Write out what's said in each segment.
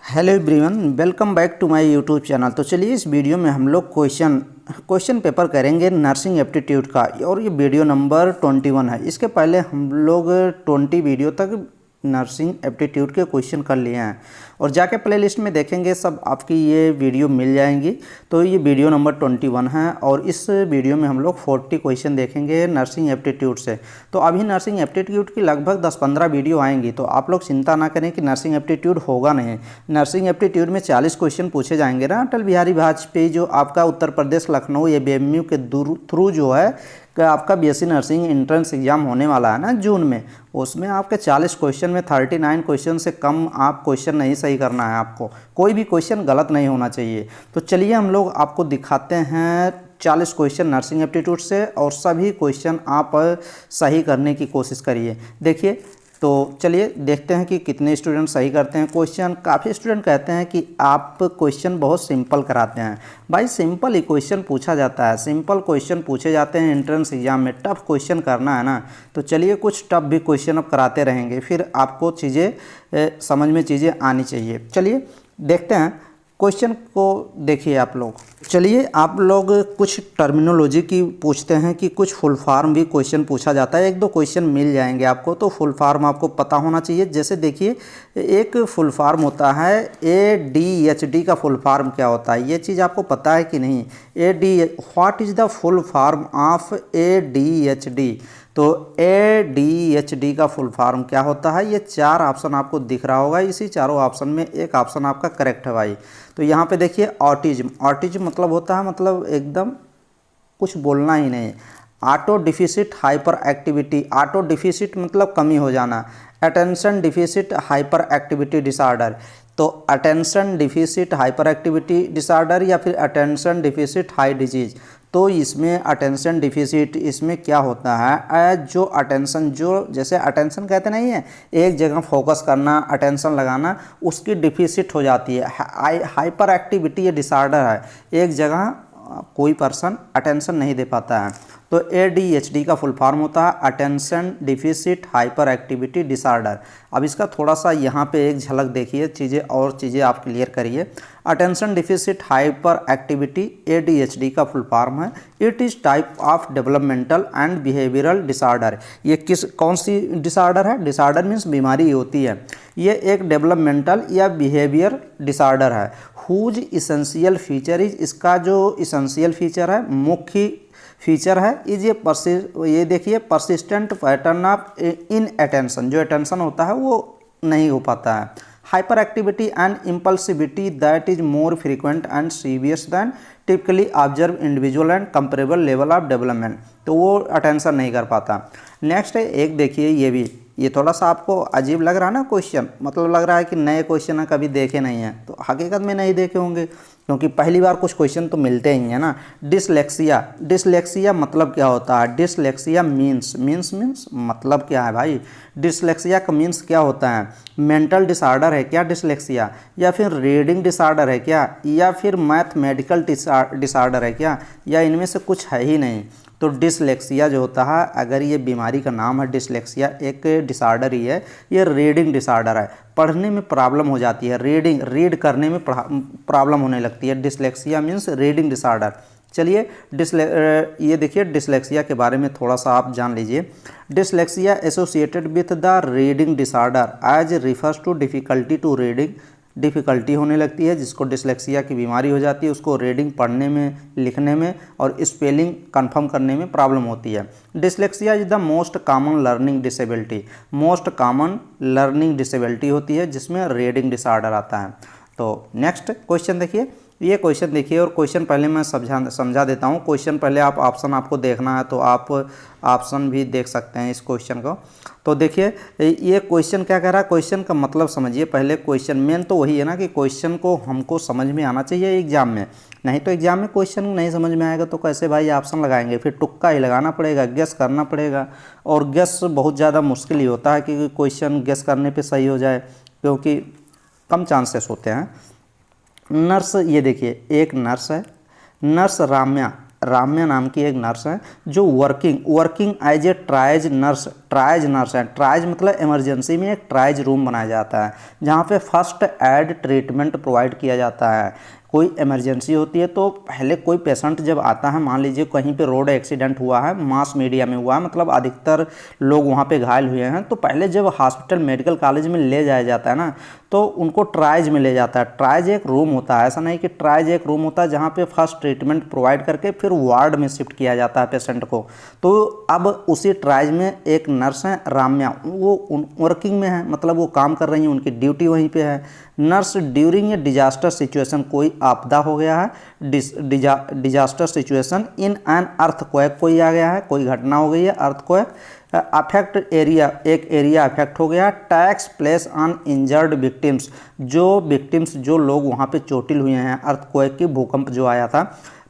Hello everyone, welcome back to my YouTube channel. तो चलिए इस वीडियो में हम लोग क्वेश्चन पेपर करेंगे नर्सिंग एप्टीट्यूड का, और ये वीडियो नंबर 21 है। इसके पहले हम लोग 20 वीडियो तक नर्सिंग एप्टीट्यूड के क्वेश्चन कर लिए हैं, और जाके प्लेलिस्ट में देखेंगे सब आपकी ये वीडियो मिल जाएंगी। तो ये वीडियो नंबर 21 है, और इस वीडियो में हम लोग 40 क्वेश्चन देखेंगे नर्सिंग एप्टीट्यूड से। तो अभी नर्सिंग एप्टीट्यूड की लगभग 10-15 वीडियो आएंगी, तो आप लोग चिंता ना करें कि नर्सिंग एप्टीट्यूड होगा नहीं। नर्सिंग एप्टीट्यूड में 40 क्वेश्चन पूछे जाएंगे ना। अटल बिहारी वाजपेयी जो आपका उत्तर प्रदेश लखनऊ एबीएमयू के थ्रू जो है कि आपका बीएससी नर्सिंग एंट्रेंस एग्जाम होने वाला है ना जून में, उसमें आपके 40 क्वेश्चन में 39 क्वेश्चन से कम आप क्वेश्चन नहीं सही करना है। आपको कोई भी क्वेश्चन गलत नहीं होना चाहिए। तो चलिए हम लोग आपको दिखाते हैं 40 क्वेश्चन नर्सिंग एप्टीट्यूड से, और सभी क्वेश्चन आप सही करने की कोशिश करिए। देखिए, तो चलिए देखते हैं कि कितने स्टूडेंट सही करते हैं क्वेश्चन। काफ़ी स्टूडेंट कहते हैं कि आप क्वेश्चन बहुत सिंपल कराते हैं। भाई सिंपल ही क्वेश्चन पूछा जाता है, सिंपल क्वेश्चन पूछे जाते हैं एंट्रेंस एग्जाम में। टफ क्वेश्चन करना है ना, तो चलिए कुछ टफ भी क्वेश्चन अब कराते रहेंगे, फिर आपको चीज़ें समझ में चीज़ें आनी चाहिए। चलिए देखते हैं क्वेश्चन को। देखिए आप लोग, चलिए आप लोग कुछ टर्मिनोलॉजी की पूछते हैं कि कुछ फुल फॉर्म भी क्वेश्चन पूछा जाता है। 1-2 क्वेश्चन मिल जाएंगे आपको, तो फुल फॉर्म आपको पता होना चाहिए। जैसे देखिए, एक फुल फॉर्म होता है ADHD का फुल फॉर्म क्या होता है, ये चीज़ आपको पता है कि नहीं। What is the full form of ADHD। तो ADHD का फुल फॉर्म क्या होता है, ये 4 ऑप्शन आपको दिख रहा होगा। इसी चारों ऑप्शन में एक ऑप्शन आपका करेक्ट है भाई। तो यहाँ पे देखिए ऑटिज्म, ऑटिज्म मतलब होता है, मतलब एकदम कुछ बोलना ही नहीं। Auto deficit hyperactivity, auto deficit मतलब कमी हो जाना। Attention deficit hyperactivity disorder, तो attention deficit hyperactivity disorder या फिर अटेंशन डिफिसिट हाई डिजीज। तो इसमें अटेंशन डिफिसिट इसमें क्या होता है, जो अटेंशन, जो जैसे अटेंशन कहते नहीं है, एक जगह फोकस करना, अटेंशन लगाना, उसकी डिफिसिट हो जाती है। हाइपर एक्टिविटी ये डिसऑर्डर है, एक जगह कोई पर्सन अटेंशन नहीं दे पाता है। तो ADHD का फुल फॉर्म होता है attention deficit hyperactivity disorder. अब इसका थोड़ा सा यहाँ पे एक झलक देखिए, चीज़ें आप क्लियर करिए। Attention deficit hyper activity ADHD का फुल फॉर्म है it is type of developmental and behavioural disorder. ये कौन सी डिसऑर्डर है, डिसऑर्डर मीन्स बीमारी होती है। ये एक डेवलपमेंटल या बिहेवियर डिसऑर्डर है। हुज इसेंशियल फीचर इज, इसका जो इसेंशियल फीचर है, मुख्य फीचर है, इज ये देखिए persistent pattern of inattention, जो अटेंशन होता है वो नहीं हो पाता है। Hyperactivity and impulsivity that is more frequent and severe than typically observe individual and comparable level of development, तो वो अटेंशन नहीं कर पाता। नेक्स्ट है एक देखिए, ये थोड़ा सा आपको अजीब लग रहा है ना क्वेश्चन, मतलब लग रहा है कि नए क्वेश्चन है, कभी देखे नहीं हैं। तो हकीकत में नहीं देखे होंगे, क्योंकि पहली बार कुछ क्वेश्चन तो मिलते ही हैं ना। डिसलेक्सिया, डिसलेक्सिया मतलब क्या होता है, डिसलेक्सिया मीन्स मतलब क्या है भाई। डिसलेक्सिया का मीन्स क्या होता है, मेंटल डिसऑर्डर है क्या डिसलेक्सिया, या फिर रीडिंग डिसऑर्डर है क्या, या फिर मैथमेटिकल डिसऑर्डर है क्या, या इनमें से कुछ है ही नहीं। तो डिसलेक्सिया जो होता है, अगर ये बीमारी का नाम है डिसलेक्सिया, एक डिसऑर्डर ही है। ये रीडिंग डिसऑर्डर है, पढ़ने में प्रॉब्लम हो जाती है, रीड करने में प्रॉब्लम होने लगती है। Dyslexia means reading disorder. चलिए ये देखिए डिसलेक्सिया के बारे में थोड़ा सा आप जान लीजिए। Dyslexia associated with the reading disorder as refers to difficulty to reading, difficulty होने लगती है जिसको डिसलेक्सिया की बीमारी हो जाती है, उसको रीडिंग पढ़ने में, लिखने में और स्पेलिंग कंफर्म करने में प्रॉब्लम होती है। Dyslexia is the most common learning disability, most common learning disability होती है जिसमें रीडिंग डिसऑर्डर आता है। तो नेक्स्ट क्वेश्चन देखिए, ये क्वेश्चन देखिए, और क्वेश्चन पहले मैं समझा देता हूँ। क्वेश्चन पहले ऑप्शन आपको देखना है, तो आप ऑप्शन भी देख सकते हैं इस क्वेश्चन को। तो देखिए ये क्वेश्चन क्या कह रहा है, क्वेश्चन का मतलब समझिए पहले। क्वेश्चन मेन तो वही है ना कि क्वेश्चन को हमको समझ में आना चाहिए एग्जाम में, नहीं तो एग्जाम में क्वेश्चन नहीं समझ में आएगा तो कैसे भाई ऑप्शन लगाएंगे, फिर तुक्का ही लगाना पड़ेगा, गेस करना पड़ेगा। और गेस बहुत ज़्यादा मुश्किल ही होता है कि क्वेश्चन गेस करने पर सही हो जाए, क्योंकि कम चांसेस होते हैं। नर्स, ये देखिए एक नर्स है, नर्स राम्या, राम्या नाम की एक नर्स है जो working as a triage nurse है। ट्राइज मतलब इमरजेंसी में एक ट्राइज रूम बनाया जाता है जहाँ पे फर्स्ट एड ट्रीटमेंट प्रोवाइड किया जाता है। कोई इमरजेंसी होती है तो पहले कोई पेशेंट जब आता है, मान लीजिए कहीं पे रोड एक्सीडेंट हुआ है, मास मीडिया में हुआ है, मतलब अधिकतर लोग वहाँ पे घायल हुए हैं, तो पहले जब हॉस्पिटल मेडिकल कॉलेज में ले जाया जाता है ना, तो उनको ट्राइज में ले जाता है। ट्राइज एक रूम होता है, ऐसा नहीं कि ट्राइज एक रूम होता है जहाँ पे फर्स्ट ट्रीटमेंट प्रोवाइड करके फिर वार्ड में शिफ्ट किया जाता है पेशेंट को। तो अब उसी ट्राइज में एक नर्स है राम्या, वो वर्किंग में है, मतलब वो काम कर रही हैं, उनकी ड्यूटी वहीं पे है। Nurse during a disaster situation, कोई आपदा हो गया है, disaster situation in an earthquake, कोई आ गया है, कोई घटना हो गई है, अर्थक्वेक अफेक्ट एरिया, एक एरिया अफेक्ट हो गया, tax place on injured victims, जो लोग वहाँ पे चोटिल हुए हैं, अर्थक्वेक की भूकंप जो आया था,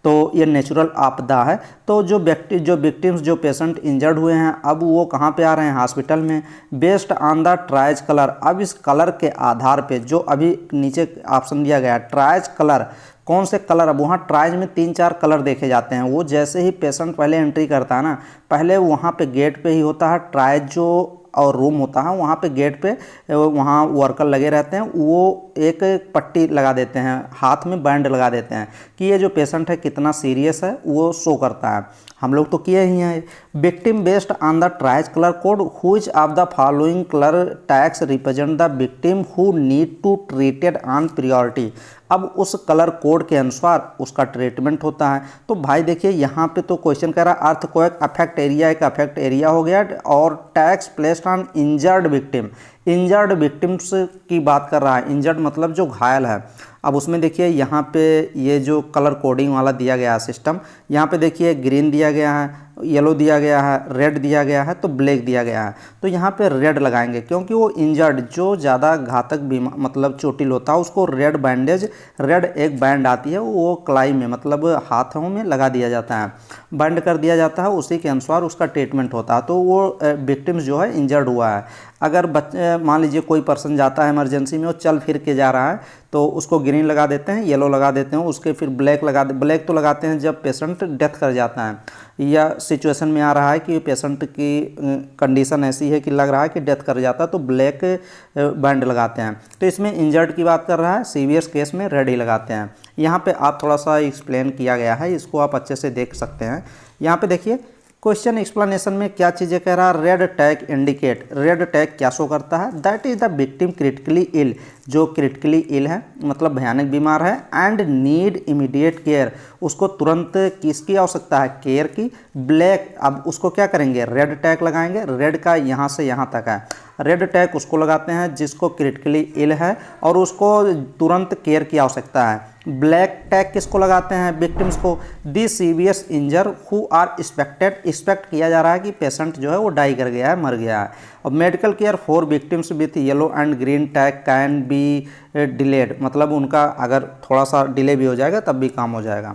तो ये नेचुरल आपदा है। तो जो विक्टिम्स जो पेशेंट इंजर्ड हुए हैं, अब वो कहाँ पे आ रहे हैं, हॉस्पिटल में। Based on the triage colour, अब इस कलर के आधार पे, जो अभी नीचे ऑप्शन दिया गया ट्राइज कलर, कौन से कलर, अब वहाँ ट्राइज में 3-4 कलर देखे जाते हैं। वो जैसे ही पेशेंट पहले एंट्री करता है ना, पहले वहाँ पे गेट पे ही होता है ट्राइज जो और रूम होता है, वहाँ पे गेट पे वहाँ वर्कर लगे रहते हैं, वो एक पट्टी लगा देते हैं, हाथ में बैंड लगा देते हैं कि ये जो पेशेंट है कितना सीरियस है, वो शो करता है। हम लोग तो किए ही हैं। Victim based on the triage colour code, which of the following colour tags represent the victim who need to treated on priority. अब उस कलर कोड के अनुसार उसका ट्रीटमेंट होता है। तो भाई देखिए यहाँ पे तो क्वेश्चन कह रहा है अर्थक्वेक अफेक्ट एरिया, एक अफेक्ट एरिया हो गया, और tax placed on injured victim, injured victims की बात कर रहा है। इंजर्ड मतलब जो घायल है। अब उसमें देखिए यहाँ पे ये जो कलर कोडिंग वाला दिया गया है सिस्टम, यहाँ पे देखिए ग्रीन दिया गया है, येलो दिया गया है, रेड दिया गया है, तो ब्लैक दिया गया है। तो यहाँ पे रेड लगाएंगे क्योंकि वो इंजर्ड, जो ज़्यादा घातक बीमार मतलब चोटिल होता है, उसको रेड बैंडेज, रेड एक बैंड आती है, वो कलाई में मतलब हाथों में लगा दिया जाता है, बैंड कर दिया जाता है, उसी के अनुसार उसका ट्रीटमेंट होता है। तो वो विक्टिम्स जो है इंजर्ड हुआ है। अगर मान लीजिए कोई पर्सन जाता है इमरजेंसी में, वो चल फिर के जा रहा है, तो उसको ग्रीन लगा देते हैं, येलो लगा देते हैं, उसके फिर ब्लैक तो लगाते हैं जब पेशेंट डेथ कर जाता है या सिचुएशन में आ रहा है कि पेशेंट की कंडीशन ऐसी है कि लग रहा है कि डेथ कर जाता है, तो ब्लैक बैंड लगाते हैं। तो इसमें इंजर्ड की बात कर रहा है, सीवियर केस में रेड ही लगाते हैं। यहाँ पे आप थोड़ा सा एक्सप्लेन किया गया है, इसको आप अच्छे से देख सकते हैं। यहाँ पे देखिए क्वेश्चन एक्सप्लेनेशन में क्या चीज़ें कह रहा है, red tag indicate, red tag क्या शो करता है, that is the victim critically ill, जो क्रिटिकली इल है मतलब भयानक बीमार है, एंड नीड इमीडिएट केयर, उसको तुरंत किसकी आवश्यकता है, केयर की। ब्लैक, अब उसको क्या करेंगे, रेड टैग लगाएंगे, रेड का यहाँ से यहाँ तक है, रेड टैग उसको लगाते हैं जिसको क्रिटिकली इल है और उसको तुरंत केयर की आवश्यकता है। ब्लैक टैग किसको लगाते हैं, विक्टिम्स को, दी सीवियस इंजर हु आर एक्सपेक्ट किया जा रहा है कि पेशेंट जो है वो डाई कर गया है, मर गया है। और medical care for victims with yellow and green tag can be delayed, मतलब उनका अगर थोड़ा सा डिले भी हो जाएगा तब भी काम हो जाएगा।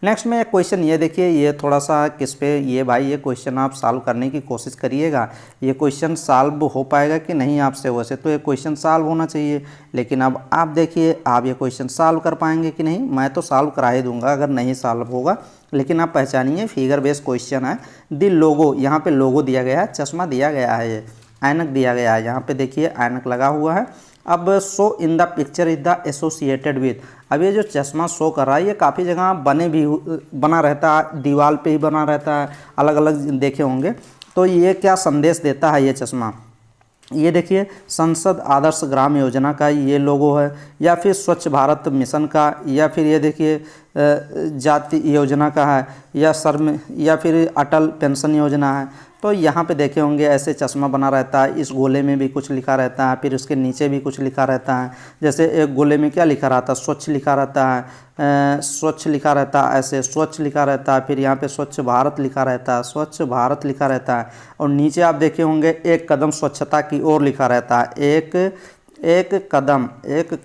नेक्स्ट में एक क्वेश्चन ये देखिए, ये थोड़ा सा किस पे, ये भाई ये क्वेश्चन आप सॉल्व करने की कोशिश करिएगा। ये क्वेश्चन सॉल्व हो पाएगा कि नहीं आपसे, वैसे तो ये क्वेश्चन सॉल्व होना चाहिए, लेकिन अब आप देखिए आप ये क्वेश्चन सॉल्व कर पाएंगे कि नहीं। मैं तो सॉल्व करा ही दूंगा अगर नहीं सॉल्व होगा, लेकिन आप पहचानिए फिगर बेस्ड क्वेश्चन है। दी लोगो, यहाँ पे लोगो दिया गया है, चश्मा दिया गया है, ये ऐनक दिया गया है, यहाँ पे देखिए ऐनक लगा हुआ है। अब show in the picture is the associated with, अब ये जो चश्मा शो कर रहा है ये काफ़ी जगह बना रहता है, दीवार पे ही बना रहता है, अलग अलग देखे होंगे। तो ये क्या संदेश देता है ये चश्मा, ये देखिए संसद आदर्श ग्राम योजना का ये लोगो है, या फिर स्वच्छ भारत मिशन का, या फिर ये देखिए जाति योजना का है, या फिर अटल पेंशन योजना है। तो यहाँ पे देखे होंगे ऐसे चश्मा बना रहता है, इस गोले में भी कुछ लिखा रहता है, फिर उसके नीचे भी कुछ लिखा रहता है। जैसे एक गोले में क्या लिखा रहता है, स्वच्छ लिखा रहता है, स्वच्छ लिखा रहता है, ऐसे स्वच्छ लिखा रहता है, फिर यहाँ पे स्वच्छ भारत लिखा रहता है, स्वच्छ भारत लिखा रहता है, और नीचे आप देखे होंगे एक कदम स्वच्छता की ओर लिखा रहता है, एक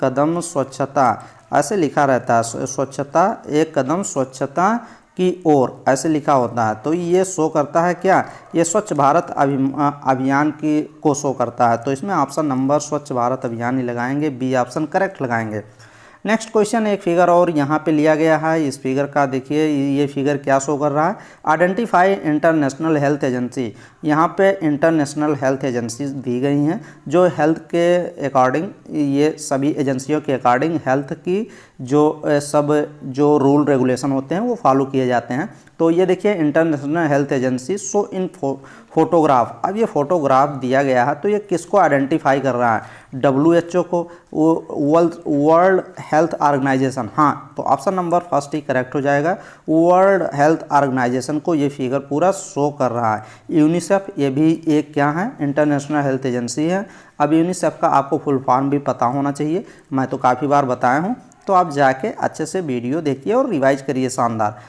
कदम स्वच्छता ऐसे लिखा रहता है, स्वच्छता एक कदम स्वच्छता की ओर ऐसे लिखा होता है। तो ये शो करता है क्या, ये स्वच्छ भारत अभियान की को शो करता है। तो इसमें ऑप्शन नंबर स्वच्छ भारत अभियान ही लगाएंगे, बी ऑप्शन करेक्ट लगाएंगे। नेक्स्ट क्वेश्चन एक फिगर और यहाँ पे लिया गया है। इस फिगर का देखिए ये फिगर क्या शो कर रहा है, आइडेंटिफाई इंटरनेशनल हेल्थ एजेंसी। यहाँ पे इंटरनेशनल हेल्थ एजेंसी दी गई हैं जो हेल्थ के अकॉर्डिंग, ये सभी एजेंसियों के अकॉर्डिंग हेल्थ की जो रूल रेगुलेशन होते हैं वो फॉलो किए जाते हैं। तो ये देखिए international health agency show in photograph. अब ये फोटोग्राफ दिया गया है तो ये किसको आइडेंटिफाई कर रहा है, WHO को, वर्ल्ड हेल्थ ऑर्गेनाइजेशन। हाँ, तो ऑप्शन नंबर फर्स्ट ही करेक्ट हो जाएगा, वर्ल्ड हेल्थ ऑर्गेनाइजेशन को ये फिगर पूरा शो कर रहा है। यूनिसेफ ये भी एक क्या है, इंटरनेशनल हेल्थ एजेंसी है। अब यूनिसेफ का आपको फुल फॉर्म भी पता होना चाहिए, मैं तो काफ़ी बार बताया हूँ, तो आप जाके अच्छे से वीडियो देखिए और रिवाइज करिए शानदार।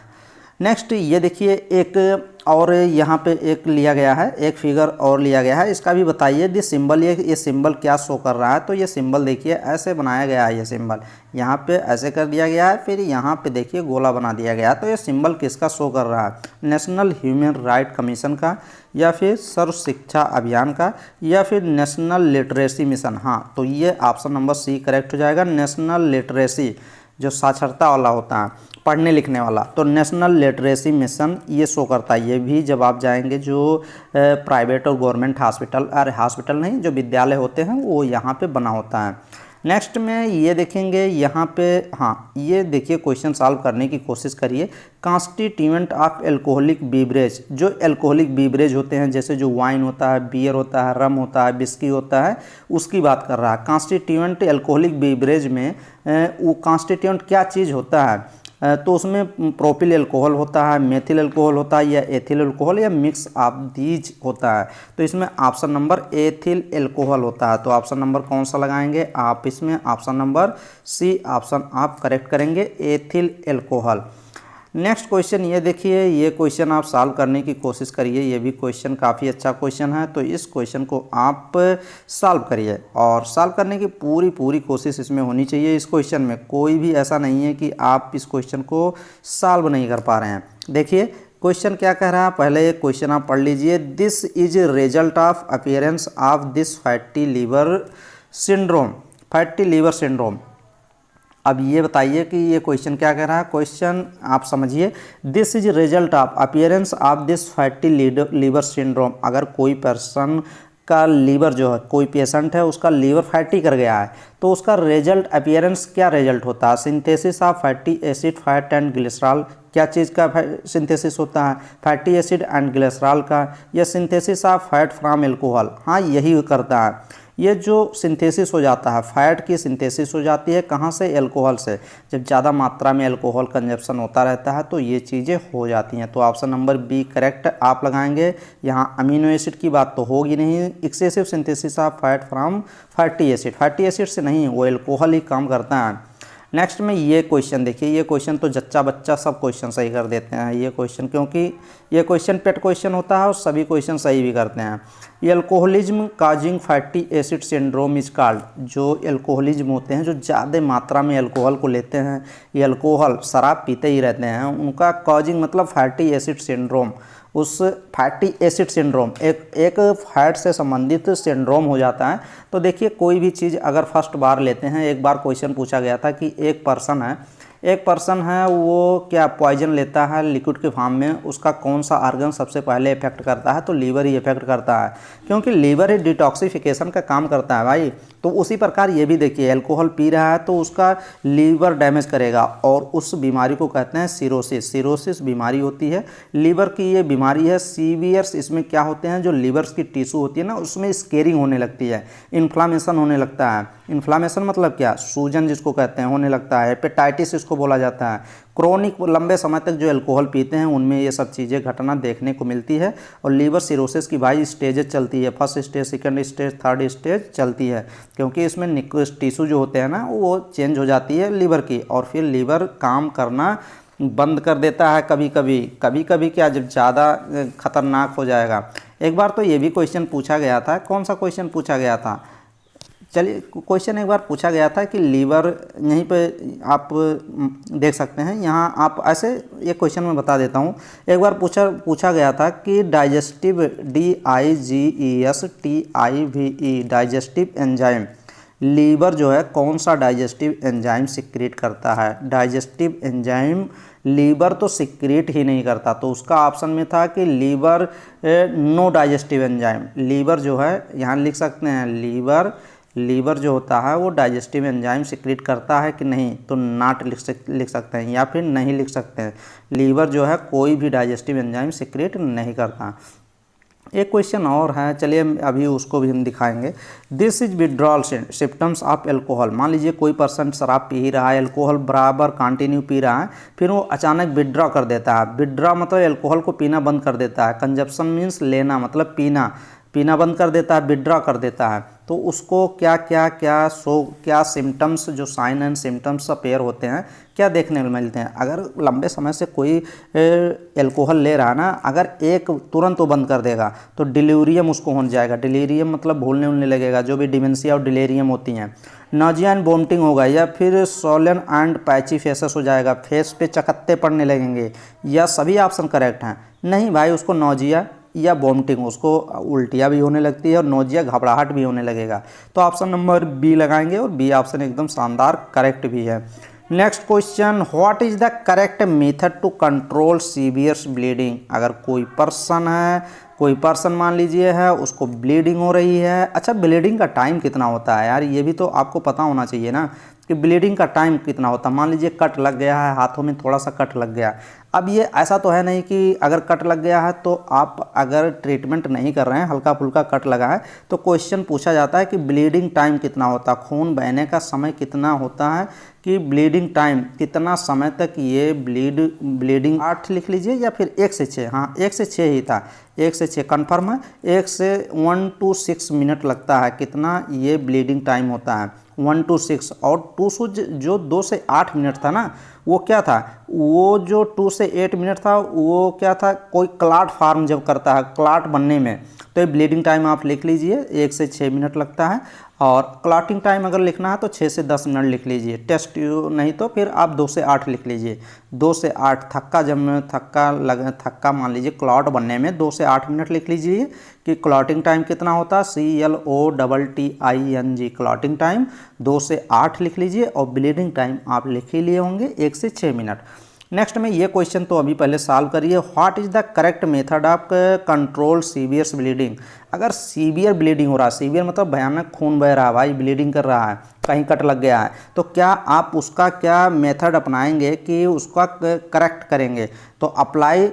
नेक्स्ट ये देखिए एक और यहाँ पे एक लिया गया है, एक फिगर और लिया गया है, इसका भी बताइए दिस सिंबल, ये सिंबल क्या शो कर रहा है। तो ये सिंबल देखिए ऐसे बनाया गया है, ये सिंबल यहाँ पे ऐसे कर दिया गया है, फिर यहाँ पे देखिए गोला बना दिया गया है। तो ये सिंबल किसका शो कर रहा है, नेशनल ह्यूमन राइट कमीशन का, या फिर सर्व शिक्षा अभियान का, या फिर नेशनल लिटरेसी मिशन। हाँ, तो ये ऑप्शन नंबर सी करेक्ट हो जाएगा, नेशनल लिटरेसी जो साक्षरता वाला होता है, पढ़ने लिखने वाला, तो नेशनल लिटरेसी मिशन ये शो करता है। ये भी जब आप जाएंगे जो प्राइवेट और गवर्नमेंट हॉस्पिटल, अरे हॉस्पिटल नहीं, जो विद्यालय होते हैं वो यहाँ पे बना होता है। नेक्स्ट में ये देखेंगे यहाँ पे, हाँ ये देखिए क्वेश्चन सॉल्व करने की कोशिश करिए। कॉन्स्टिट्यूएंट ऑफ एल्कोहलिक बीवरेज, जो एल्कोहलिक बीवरेज होते हैं जैसे जो वाइन होता है, बियर होता है, रम होता है, विस्की होता है, उसकी बात कर रहा है। कॉन्स्टिट्यूएंट एल्कोहलिक बीवरेज में वो कॉन्स्टिट्यूएंट क्या चीज़ होता है, तो उसमें प्रोपिल अल्कोहल होता है, मेथिल अल्कोहल होता है, या एथिल अल्कोहल, या मिक्स ऑफ दीज होता है। तो इसमें ऑप्शन नंबर एथिल अल्कोहल होता है। तो ऑप्शन नंबर कौन सा लगाएंगे आप, इसमें ऑप्शन नंबर सी ऑप्शन आप करेक्ट करेंगे, एथिल अल्कोहल। नेक्स्ट क्वेश्चन ये देखिए, ये क्वेश्चन आप सॉल्व करने की कोशिश करिए, ये भी क्वेश्चन काफ़ी अच्छा क्वेश्चन है। तो इस क्वेश्चन को आप सॉल्व करिए और सॉल्व करने की पूरी कोशिश इसमें होनी चाहिए। इस क्वेश्चन में कोई भी ऐसा नहीं है कि आप इस क्वेश्चन को सॉल्व नहीं कर पा रहे हैं। देखिए क्वेश्चन क्या कह रहा है, पहले एक क्वेश्चन आप पढ़ लीजिए, this is result of appearance of this fatty liver syndrome. अब ये बताइए कि ये क्वेश्चन क्या कह रहा है, क्वेश्चन आप समझिए, this is result of appearance of this fatty liver syndrome. अगर कोई पर्सन का लीवर जो है, कोई पेशेंट है उसका लीवर फैटी कर गया है, तो उसका रिजल्ट अपीयरेंस क्या रिजल्ट होता है, synthesis of fatty acid, fat and glycerol. क्या चीज़ का सिंथेसिस होता है, फैटी एसिड एंड ग्लिसरॉल का, या synthesis of fat from alcohol. हाँ, यही करता है। ये जो सिंथेसिस हो जाता है, फैट की सिंथेसिस हो जाती है कहाँ से, एल्कोहल से। जब ज़्यादा मात्रा में एल्कोहल कंजप्शन होता रहता है तो ये चीज़ें हो जाती हैं। तो ऑप्शन नंबर बी करेक्ट आप लगाएंगे। यहाँ अमीनो एसिड की बात तो होगी नहीं, excessive synthesis of fat from fatty acid से नहीं, वो एल्कोहल ही काम करता है। नेक्स्ट में ये क्वेश्चन देखिए, ये क्वेश्चन तो जच्चा बच्चा सब क्वेश्चन सही कर देते हैं ये क्वेश्चन, क्योंकि ये क्वेश्चन पेट क्वेश्चन होता है और सभी क्वेश्चन सही भी करते हैं। Alcoholism causing fatty acid syndrome is called. जो एल्कोहलिज्म होते हैं, जो ज़्यादा मात्रा में एल्कोहल को लेते हैं, ये एल्कोहल शराब पीते ही रहते हैं, उनका काजिंग मतलब फैटी एसिड सिंड्रोम। उस फैटी एसिड सिंड्रोम एक फैट से संबंधित सिंड्रोम हो जाता है। तो देखिए कोई भी चीज़ अगर फर्स्ट बार लेते हैं, एक बार क्वेश्चन पूछा गया था कि एक पर्सन है वो क्या पॉइजन लेता है लिक्विड के फॉर्म में, उसका कौन सा ऑर्गन सबसे पहले इफेक्ट करता है, तो लीवर ही इफेक्ट करता है, क्योंकि लीवर ही डिटॉक्सिफिकेशन का काम करता है भाई। तो उसी प्रकार ये भी देखिए, अल्कोहल पी रहा है तो उसका लीवर डैमेज करेगा और उस बीमारी को कहते हैं सिरोसिस बीमारी होती है। लीवर की ये बीमारी है सीवियर्स। इसमें क्या होते हैं, जो लीवर्स की टिश्यू होती है ना, उसमें स्केरिंग होने लगती है, इन्फ्लामेशन होने लगता है। इन्फ्लामेशन मतलब क्या, सूजन जिसको कहते हैं, होने लगता है। हेपेटाइटिस इसको बोला जाता है। क्रोनिक लंबे समय तक जो अल्कोहल पीते हैं उनमें ये सब चीज़ें घटना देखने को मिलती है। और लीवर सिरोसिस की भाई स्टेजेस चलती है, first stage, second stage, third stage चलती है, क्योंकि इसमें टिश्यू जो होते हैं ना वो चेंज हो जाती है लीवर की, और फिर लीवर काम करना बंद कर देता है कभी कभी क्या, जब ज़्यादा खतरनाक हो जाएगा। एक बार तो ये भी क्वेश्चन पूछा गया था, कौन सा क्वेश्चन पूछा गया था, चलिए क्वेश्चन एक बार पूछा गया था कि लीवर, यहीं पे आप देख सकते हैं, यहाँ आप ऐसे एक क्वेश्चन में बता देता हूँ। एक बार पूछा गया था कि digestive DIGESTIVE digestive enzyme, liver जो है कौन सा डाइजेस्टिव एंजाइम सिक्रीट करता है। डाइजेस्टिव एंजाइम लीवर तो सिक्रीट ही नहीं करता, तो उसका ऑप्शन में था कि liver no digestive enzyme. Liver जो है यहाँ लिख सकते हैं लीवर जो होता है वो डाइजेस्टिव एंजाइम सिक्रीट करता है कि नहीं, तो नॉट लिख सकते हैं या फिर नहीं लिख सकते हैं। लीवर जो है कोई भी डाइजेस्टिव एंजाइम सिक्रीट नहीं करता। एक क्वेश्चन और है, चलिए अभी उसको भी हम दिखाएंगे। This is withdrawal symptoms of alcohol. मान लीजिए कोई पर्सन शराब पी ही रहा है, एल्कोहल बराबर कंटिन्यू पी रहा है, फिर वो अचानक विड्रॉ कर देता है। विड्रॉ मतलब एल्कोहल को पीना बंद कर देता है। कंजप्शन मीन्स लेना, मतलब पीना बंद कर देता है, विड्रॉ कर देता है। तो उसको क्या सिम्टम्स, जो साइन एंड सिम्टम्स अपेयर होते हैं, क्या देखने को मिलते हैं। अगर लंबे समय से कोई एल्कोहल ले रहा है ना, अगर एक तुरंत वो बंद कर देगा तो डिलीरियम उसको हो जाएगा। डिलीरियम मतलब भूलने उलने लगेगा, जो भी डिमेंशिया और डिलीरियम होती हैं। नोजिया एंड वोमिटिंग होगा, या फिर सोलन एंड पैची फेसेस हो जाएगा, फेस पे चकत्ते पड़ने लगेंगे। या सभी ऑप्शन करेक्ट हैं? नहीं भाई, उसको नोजिया या वोमिटिंग, उसको उल्टियाँ भी होने लगती है और नोजिया घबराहट भी होने लगेगा। तो ऑप्शन नंबर बी लगाएंगे और बी ऑप्शन एकदम शानदार करेक्ट भी है। Next question, what is the correct method to control severe bleeding. अगर कोई पर्सन मान लीजिए है, उसको ब्लीडिंग हो रही है। अच्छा, ब्लीडिंग का टाइम कितना होता है यार, ये भी तो आपको पता होना चाहिए ना कि ब्लीडिंग का टाइम कितना होता है। मान लीजिए कट लग गया है, हाथों में थोड़ा सा कट लग गया। अब ये ऐसा तो है नहीं कि अगर कट लग गया है तो आप अगर ट्रीटमेंट नहीं कर रहे हैं, हल्का फुल्का कट लगा है, तो क्वेश्चन पूछा जाता है कि ब्लीडिंग टाइम कितना होता है, खून बहने का समय कितना होता है, कि ब्लीडिंग टाइम कितना समय तक ये ब्लीडिंग 8 लिख लीजिए या फिर 1 से 6। हाँ, 1 से 6 ही था, 1 से 6 कन्फर्म है। 1 से 1 to 6 मिनट लगता है, कितना ये ब्लीडिंग टाइम होता है 1 to 6। और 2 से जो 2 से 8 मिनट था ना, वो क्या था, वो जो 2 से 8 मिनट था वो क्या था, कोई क्लॉट फॉर्म जब करता है, क्लॉट बनने में, तो ये ब्लीडिंग टाइम आप लिख लीजिए 1 से 6 मिनट लगता है। और क्लॉटिंग टाइम अगर लिखना है तो 6 से 10 मिनट लिख लीजिए। टेस्ट नहीं तो फिर आप 2 से 8 लिख लीजिए। 2 से 8 थक्का मान लीजिए क्लॉट बनने में 2 से 8 मिनट लिख लीजिए कि क्लॉटिंग टाइम कितना होता है, CLOTTING क्लॉटिंग टाइम 2 से 8 लिख लीजिए। और ब्लीडिंग टाइम आप लिख ही लिए होंगे 1 से 6 मिनट। नेक्स्ट में ये क्वेश्चन तो अभी पहले सॉल्व करिए। What is the correct method of control severe bleeding. अगर सीवियर ब्लीडिंग हो रहा है, सीवियर मतलब भयानक खून बह रहा है भाई, ब्लीडिंग कर रहा है, कहीं कट लग गया है, तो क्या आप उसका क्या मेथड अपनाएंगे कि उसका करेक्ट करेंगे। तो अप्लाई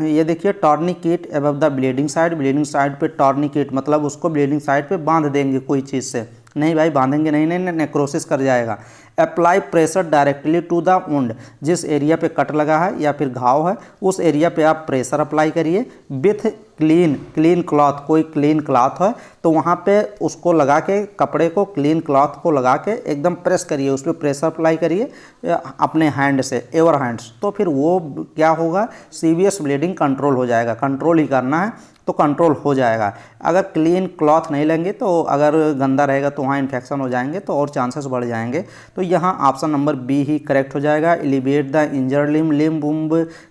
ये देखिए टॉर्निकेट अबव द ब्लीडिंग साइड पे टॉर्निकेट मतलब उसको ब्लीडिंग साइड पे बांध देंगे कोई चीज़ से। नहीं भाई, बांधेंगे नहीं, नेक्रोसिस कर जाएगा। Apply pressure directly to the wound, जिस एरिया पे कट लगा है या फिर घाव है उस एरिया पे आप प्रेशर अप्लाई करिए। विथ क्लीन क्लॉथ, कोई क्लीन क्लॉथ है तो वहाँ पे उसको लगा के, कपड़े को क्लीन क्लॉथ को लगा के एकदम प्रेस करिए, उस पर प्रेशर अप्लाई करिए अपने हैंड से, एवर हैंड्स। तो फिर वो क्या होगा, सीवियर ब्लीडिंग कंट्रोल हो जाएगा। कंट्रोल ही करना है तो कंट्रोल हो जाएगा। अगर क्लीन क्लॉथ नहीं लेंगे तो अगर गंदा रहेगा तो वहाँ इन्फेक्शन हो जाएंगे तो और चांसेस बढ़ जाएंगे। तो यहाँ ऑप्शन नंबर बी ही करेक्ट हो जाएगा। एलिवेट द इंजर्ड लिम्ब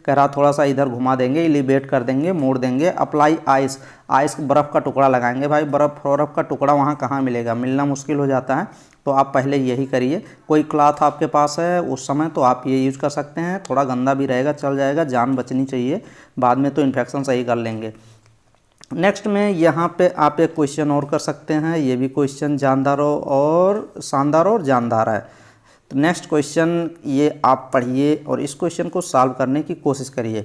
कह रहा, थोड़ा सा इधर घुमा देंगे, एलिवेट कर देंगे, मोड़ देंगे। अप्लाई आइस बर्फ़ का टुकड़ा लगाएंगे भाई, बर्फ़ का टुकड़ा वहाँ कहाँ मिलेगा, मिलना मुश्किल हो जाता है। तो आप पहले यही करिए। कोई क्लॉथ आपके पास है उस समय तो आप ये यूज़ कर सकते हैं, थोड़ा गंदा भी रहेगा चल जाएगा, जान बचनी चाहिए, बाद में तो इन्फेक्शन सही कर लेंगे। नेक्स्ट में यहाँ पे आप एक क्वेश्चन और कर सकते हैं, ये भी क्वेश्चन शानदार और जानदार है। तो नेक्स्ट क्वेश्चन ये आप पढ़िए और इस क्वेश्चन को सॉल्व करने की कोशिश करिए।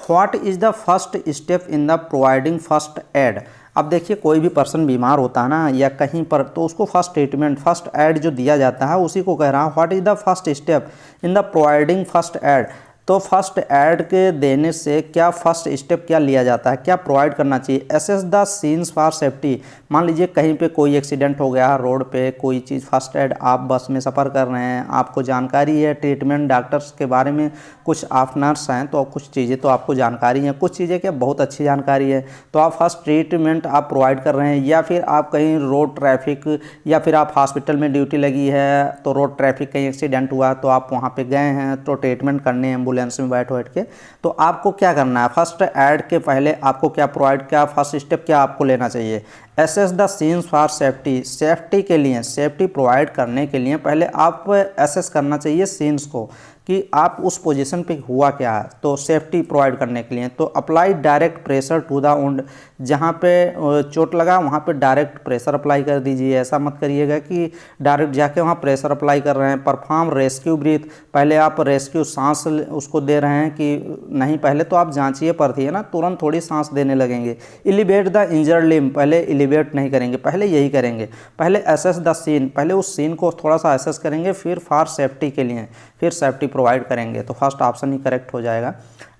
What is the first step in the providing first aid. अब देखिए कोई भी पर्सन बीमार होता है ना या कहीं पर, तो उसको फर्स्ट ट्रीटमेंट, फर्स्ट एड जो दिया जाता है उसी को कह रहा हूँ। What is the first step in the providing first aid. तो फर्स्ट एड के देने से क्या फर्स्ट स्टेप क्या लिया जाता है, क्या प्रोवाइड करना चाहिए। Assess the scenes for safety. मान लीजिए कहीं पे कोई एक्सीडेंट हो गया रोड पे, कोई चीज़, फर्स्ट एड, आप बस में सफ़र कर रहे हैं, आपको जानकारी है ट्रीटमेंट डॉक्टर्स के बारे में, कुछ आप नर्स हैं तो कुछ चीज़ें तो आपको जानकारी है, कुछ चीज़ें क्या बहुत अच्छी जानकारी है, तो आप फर्स्ट ट्रीटमेंट आप प्रोवाइड कर रहे हैं। या फिर आप कहीं रोड ट्रैफिक, या फिर आप हॉस्पिटल में ड्यूटी लगी है तो रोड ट्रैफिक कहीं एक्सीडेंट हुआ तो आप वहाँ पर गए हैं तो ट्रीटमेंट करने एम्बुलेंस एम्बुलेंस में बैठ के। तो आपको क्या करना है, फर्स्ट ऐड के पहले आपको क्या प्रोवाइड, क्या फर्स्ट स्टेप क्या आपको लेना चाहिए, assess the scenes for safety. Safety के लिए, सेफ्टी प्रोवाइड करने के लिए पहले आप एसेस करना चाहिए सीन्स को कि आप उस पोजीशन पे हुआ क्या है। तो सेफ्टी प्रोवाइड करने के लिए तो apply direct pressure to the wound, जहाँ पे चोट लगा वहाँ पे डायरेक्ट प्रेशर अप्लाई कर दीजिए। ऐसा मत करिएगा कि डायरेक्ट जाके वहाँ प्रेशर अप्लाई कर रहे हैं। परफॉर्म रेस्क्यू ब्रीथ, पहले आप रेस्क्यू सांस उसको दे रहे हैं कि नहीं, पहले तो आप जांचिए पड़ती है ना, तुरंत थोड़ी सांस देने लगेंगे। एलिवेट द इंजर्ड लिम्ब, पहले एलिवेट नहीं करेंगे, पहले यही करेंगे। पहले एसेस द सीन, पहले उस सीन को थोड़ा सा एसेस करेंगे, फिर फॉर सेफ्टी के लिए फिर सेफ्टी प्रोवाइड करेंगे। तो फर्स्ट ऑप्शन ही करेक्ट हो जाएगा।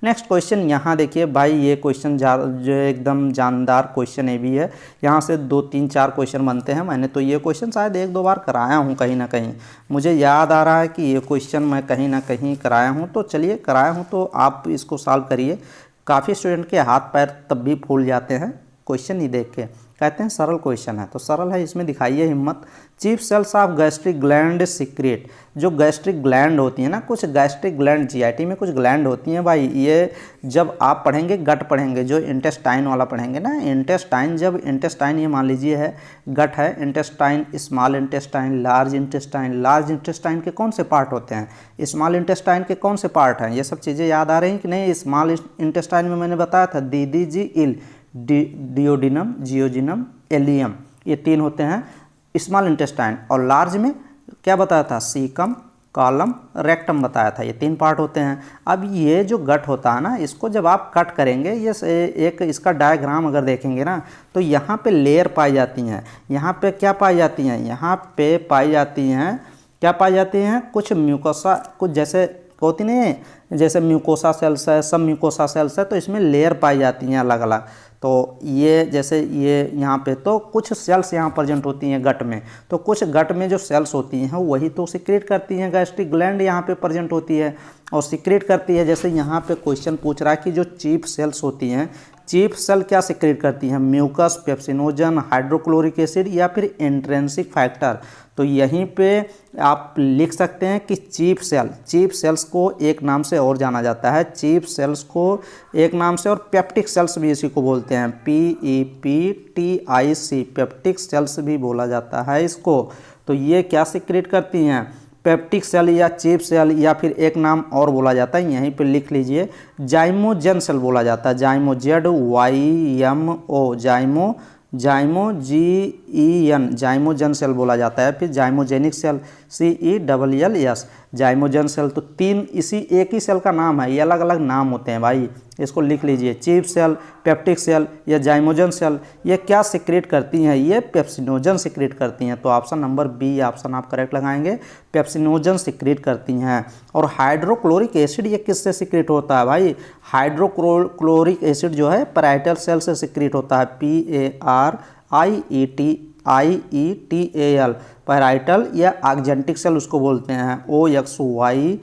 नेक्स्ट क्वेश्चन यहाँ देखिए भाई, ये क्वेश्चन जो एकदम जानदार क्वेश्चन ये भी है। यहाँ से 2 3 4 क्वेश्चन बनते हैं। मैंने तो ये क्वेश्चन शायद 1-2 बार कराया हूँ कहीं ना कहीं, मुझे याद आ रहा है कि ये क्वेश्चन मैं कहीं ना कहीं कराया हूँ। तो चलिए कराया हूँ तो आप इसको सॉल्व करिए। काफ़ी स्टूडेंट के हाथ पैर तब भी फूल जाते हैं क्वेश्चन ही देख के, कहते हैं सरल क्वेश्चन है। तो सरल है, इसमें दिखाइए हिम्मत। Chief cells of gastric gland secrete, जो गैस्ट्रिक ग्लैंड होती है ना, कुछ गैस्ट्रिक ग्लैंड जीआईटी में कुछ ग्लैंड होती हैं भाई। ये जब आप पढ़ेंगे गट पढ़ेंगे, जो इंटेस्टाइन वाला पढ़ेंगे ना, इंटेस्टाइन, जब इंटेस्टाइन ये मान लीजिए है गट है, intestine, small intestine, large intestine. Large intestine के कौन से पार्ट होते हैं, स्मॉल इंटेस्टाइन के कौन से पार्ट हैं, ये सब चीज़ें याद आ रही हैं कि नहीं। स्मॉल इंटेस्टाइन में मैंने बताया था दीदी जी इल, डियोडिनम, जियोजिनम, एलियम, ये 3 होते हैं स्मॉल इंटेस्टाइन। और लार्ज में क्या बताया था, सीकम, कॉलम, रेक्टम बताया था, ये 3 पार्ट होते हैं। अब ये जो गट होता है ना, इसको जब आप कट करेंगे, ये एक इसका डायग्राम अगर देखेंगे ना, तो यहाँ पे लेयर पाई जाती हैं। यहाँ पे क्या पाई जाती हैं, यहाँ पे पाई जाती हैं, क्या पाई जाती हैं, कुछ म्यूकोसा, कुछ जैसे होती नहीं, जैसे म्यूकोसा सेल्स है, सब म्यूकोसा सेल्स है, तो इसमें लेयर पाई जाती हैं अलग अलग। तो ये जैसे ये यहाँ पे तो कुछ सेल्स यहाँ प्रेजेंट होती हैं गट में, तो कुछ गट में जो सेल्स होती हैं वही तो सिक्रेट करती हैं। गैस्ट्रिक ग्लैंड यहाँ पे प्रेजेंट होती है और सिक्रेट करती है। जैसे यहाँ पे क्वेश्चन पूछ रहा है कि जो चीफ सेल्स होती हैं, चीफ सेल क्या सिक्रेट करती हैं, म्यूकस, पेप्सिनोजन, हाइड्रोक्लोरिक एसिड या फिर इंट्रिंसिक फैक्टर। तो यहीं पे आप लिख सकते हैं कि चीफ सेल, चीफ सेल्स को एक नाम से और जाना जाता है, चीफ सेल्स को एक नाम से, और पेप्टिक सेल्स भी इसी को बोलते हैं, PEPTIC, पेप्टिक सेल्स भी बोला जाता है इसको। तो ये क्या सिक्रेट करती हैं, पेप्टिक सेल या चीफ सेल, या फिर एक नाम और बोला जाता है, यहीं पे लिख लीजिए, जाइमोजन सेल बोला जाता है। जाइमो, ZYMO, जाइमोGEN, जाइमोजन सेल बोला जाता है। फिर जाइमोजेनिक सेल, CELLS, जाइमोजन सेल। तो 3 इसी एक ही सेल का नाम है, ये अलग अलग नाम होते हैं भाई, इसको लिख लीजिए। चीफ सेल, पेप्टिक सेल या जाइमोजन सेल, ये क्या सिक्रेट करती हैं, ये पेप्सिनोजन सिक्रेट करती हैं। तो ऑप्शन नंबर बी ऑप्शन आप करेक्ट लगाएंगे, पेप्सिनोजन सिक्रेट करती हैं। और हाइड्रोक्लोरिक एसिड ये किससे सिक्रेट होता है भाई, हाइड्रोक्लोरिक एसिड जो है पैराइटल सेल से सिक्रेट होता है, PARIETAL, पैराइटल या आक्जेंटिक सेल उसको बोलते हैं। OXY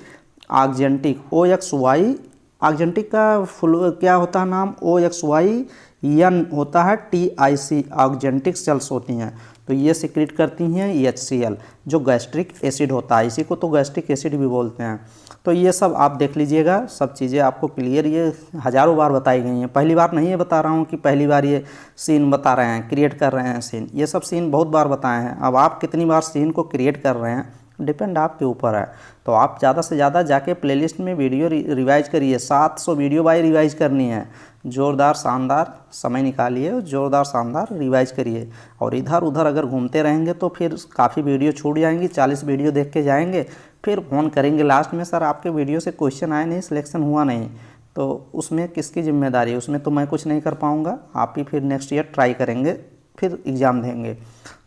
आक्जेंटिक, OXY आक्जेंटिक का फुल क्या होता है नाम, OXYN होता है, TIC आक्जेंटिक सेल्स होती हैं। तो ये सिक्रेट करती हैं HCl, जो गैस्ट्रिक एसिड होता है, इसी को तो गैस्ट्रिक एसिड भी बोलते हैं। तो ये सब आप देख लीजिएगा, सब चीज़ें आपको क्लियर, ये हज़ारों बार बताई गई हैं, पहली बार नहीं है बता रहा हूँ कि पहली बार ये सीन बता रहे हैं, क्रिएट कर रहे हैं सीन, ये सब सीन बहुत बार बताए हैं। अब आप कितनी बार सीन को क्रिएट कर रहे हैं डिपेंड आपके ऊपर है। तो आप ज़्यादा से ज़्यादा जाके प्लेलिस्ट में वीडियो रिवाइज करिए, 700 वीडियो भाई रिवाइज करनी है, ज़ोरदार शानदार समय निकालिए, ज़ोरदार शानदार रिवाइज करिए। और इधर उधर अगर घूमते रहेंगे तो फिर काफ़ी वीडियो छूट जाएंगी, 40 वीडियो देख के जाएंगे, फिर फ़ोन करेंगे लास्ट में, सर आपके वीडियो से क्वेश्चन आए नहीं, सिलेक्शन हुआ नहीं, तो उसमें किसकी जिम्मेदारी है, उसमें तो मैं कुछ नहीं कर पाऊँगा, आप ही फिर नेक्स्ट ईयर ट्राई करेंगे, फिर एग्ज़ाम देंगे।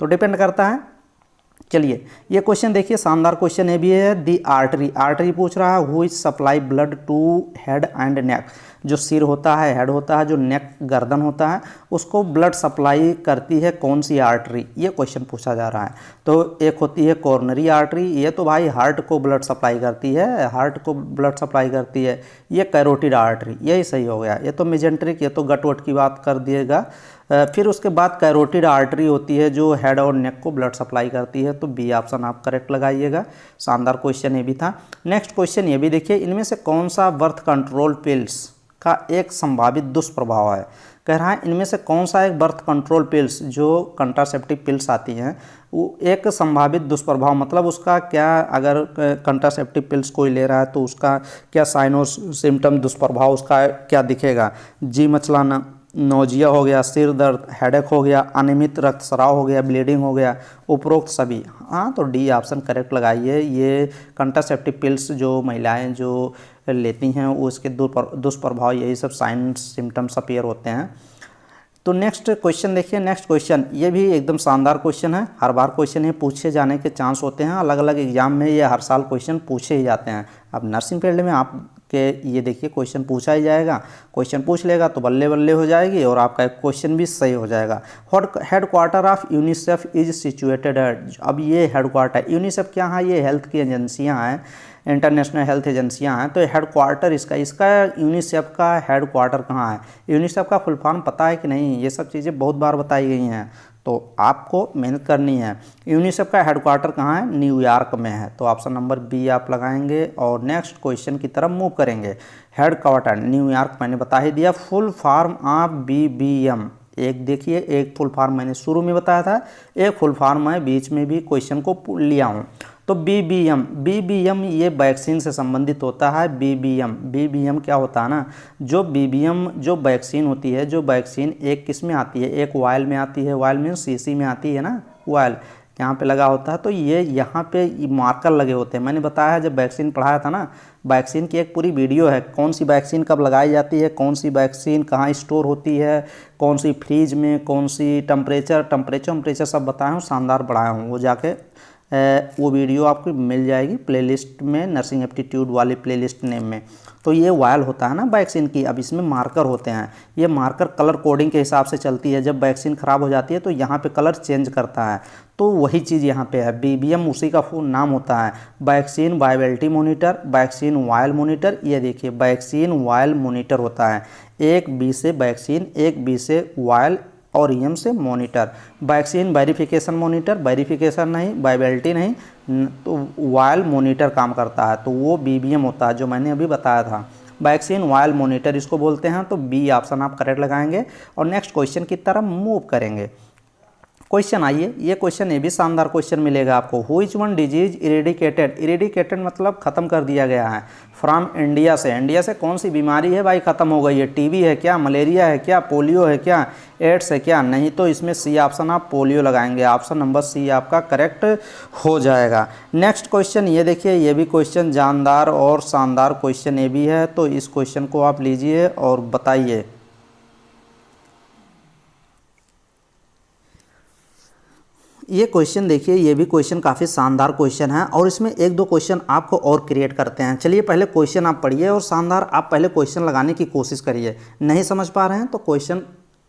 तो डिपेंड करता है। चलिए ये क्वेश्चन देखिए, शानदार क्वेश्चन ये भी है। दी आर्टरी, आर्टरी पूछ रहा है who is supply blood to head and neck, जो सिर होता है, हेड होता है, जो नेक गर्दन होता है, उसको ब्लड सप्लाई करती है कौन सी आर्टरी, ये क्वेश्चन पूछा जा रहा है। तो एक होती है कॉर्नरी आर्टरी, ये तो भाई हार्ट को ब्लड सप्लाई करती है, हार्ट को ब्लड सप्लाई करती है। ये कैरोटिड आर्टरी, यही सही हो गया। ये तो मेजेंट्रिक, ये तो गट वट की बात कर दिएगा। फिर उसके बाद कैरोटिड आर्टरी होती है जो हेड और नेक को ब्लड सप्लाई करती है, तो बी ऑप्शन आप करेक्ट लगाइएगा। शानदार क्वेश्चन ये भी था। नेक्स्ट क्वेश्चन ये भी देखिए, इनमें से कौन सा बर्थ कंट्रोल पिल्स का एक संभावित दुष्प्रभाव है। कह रहा है इनमें से कौन सा एक बर्थ कंट्रोल पिल्स जो कंट्रासेप्टिव पिल्स आती हैं वो एक संभावित दुष्प्रभाव, मतलब उसका क्या, अगर कंट्रासेप्टिव पिल्स कोई ले रहा है तो उसका क्या साइन और सिम्टम, दुष्प्रभाव उसका क्या दिखेगा। जी मचलाना, नोजिया हो गया, सिर दर्द, हेडेक हो गया, अनियमित रक्तस्राव हो गया, ब्लीडिंग हो गया, उपरोक्त सभी। हाँ, तो डी ऑप्शन करेक्ट लगाइए। ये कंट्रासेप्टिव पिल्स जो महिलाएं जो लेती हैं वो उसके दुष्प्रभाव यही सब साइन सिम्टम्स अपीयर होते हैं। तो नेक्स्ट क्वेश्चन देखिए, नेक्स्ट क्वेश्चन ये भी एकदम शानदार क्वेश्चन है। हर बार क्वेश्चन ये पूछे जाने के चांस होते हैं, अलग अलग एग्जाम में ये हर साल क्वेश्चन पूछे ही जाते हैं। अब नर्सिंग फील्ड में आपके ये देखिए क्वेश्चन पूछा ही जाएगा, क्वेश्चन पूछ लेगा तो बल्ले बल्ले हो जाएगी और आपका क्वेश्चन भी सही हो जाएगा। Head quarter of UNICEF is situated at, अब ये हेड क्वार्टर, यूनिसेफ क्या है, ये हेल्थ की एजेंसियाँ हैं, इंटरनेशनल हेल्थ एजेंसियां हैं। तो हेड क्वार्टर इसका यूनिसेफ का हेड क्वार्टर कहाँ है, यूनिसेफ का फुल फॉर्म पता है कि नहीं, ये सब चीज़ें बहुत बार बताई गई हैं, तो आपको मेहनत करनी है। यूनिसेफ का हेड क्वार्टर कहाँ है, न्यूयॉर्क में है, तो ऑप्शन नंबर बी आप लगाएंगे और नेक्स्ट क्वेश्चन की तरफ मूव करेंगे। हेड क्वार्टर न्यूयॉर्क मैंने बता ही दिया। फुल फॉर्म ऑफ BBM, एक देखिए, एक फुल फॉर्म मैंने शुरू में बताया था, एक फुल फॉर्म मैं बीच में भी क्वेश्चन को लिया हूँ। तो BBM ये वैक्सीन से संबंधित होता है। BBM क्या होता है ना, जो BBM जो वैक्सीन होती है, जो वैक्सीन एक किस में आती है, एक वायल में आती है, वायल मीन शीशी में आती है ना, वायल यहाँ पे लगा होता है। तो ये यहाँ पे मार्कर लगे होते हैं। मैंने बताया जब वैक्सीन पढ़ाया था ना, वैक्सीन की एक पूरी वीडियो है, कौन सी वैक्सीन कब लगाई जाती है, कौन सी वैक्सीन कहाँ स्टोर होती है, कौन सी फ्रीज में, कौन सी टेम्परेचर सब बताया हूँ, शानदार पढ़ाया हूँ। वो जाके वो वीडियो आपको मिल जाएगी प्लेलिस्ट में, नर्सिंग एप्टीट्यूड वाली प्लेलिस्ट नेम में। तो ये वायल होता है ना वैक्सीन की, अब इसमें मार्कर होते हैं, ये मार्कर कलर कोडिंग के हिसाब से चलती है। जब वैक्सीन ख़राब हो जाती है तो यहाँ पे कलर चेंज करता है, तो वही चीज़ यहाँ पे है। BBM उसी का फुल नाम होता है, vaccine viability monitor, vaccine vial monitor. ये देखिए वैक्सीन वायल मॉनिटर होता है, एक B से वैक्सीन, एक B से वायल और EM से monitor. Vaccine verification monitor, verification नहीं, वायबिलिटी नहीं, तो वायल मॉनिटर काम करता है, तो वो BBM होता है जो मैंने अभी बताया था। वैक्सीन वायल मॉनिटर इसको बोलते हैं, तो बी ऑप्शन आप करेक्ट लगाएंगे और नेक्स्ट क्वेश्चन की तरफ मूव करेंगे। क्वेश्चन आइए, ये क्वेश्चन ये भी शानदार क्वेश्चन मिलेगा आपको। व्हिच वन डिजीज इरेडिकेटेड मतलब ख़त्म कर दिया गया है फ्रॉम इंडिया से। इंडिया से कौन सी बीमारी है भाई ख़त्म हो गई है, TB है क्या, मलेरिया है क्या, पोलियो है क्या, एड्स है क्या, नहीं तो इसमें सी ऑप्शन आप पोलियो लगाएंगे। ऑप्शन नंबर सी आपका करेक्ट हो जाएगा। नेक्स्ट क्वेश्चन ये देखिए, ये भी क्वेश्चन जानदार और शानदार क्वेश्चन ये भी है, तो इस क्वेश्चन को आप लीजिए और बताइए। ये क्वेश्चन देखिए, ये भी क्वेश्चन काफ़ी शानदार क्वेश्चन है और इसमें एक दो क्वेश्चन आपको और क्रिएट करते हैं। चलिए पहले क्वेश्चन आप पढ़िए और शानदार आप पहले क्वेश्चन लगाने की कोशिश करिए। नहीं समझ पा रहे हैं तो क्वेश्चन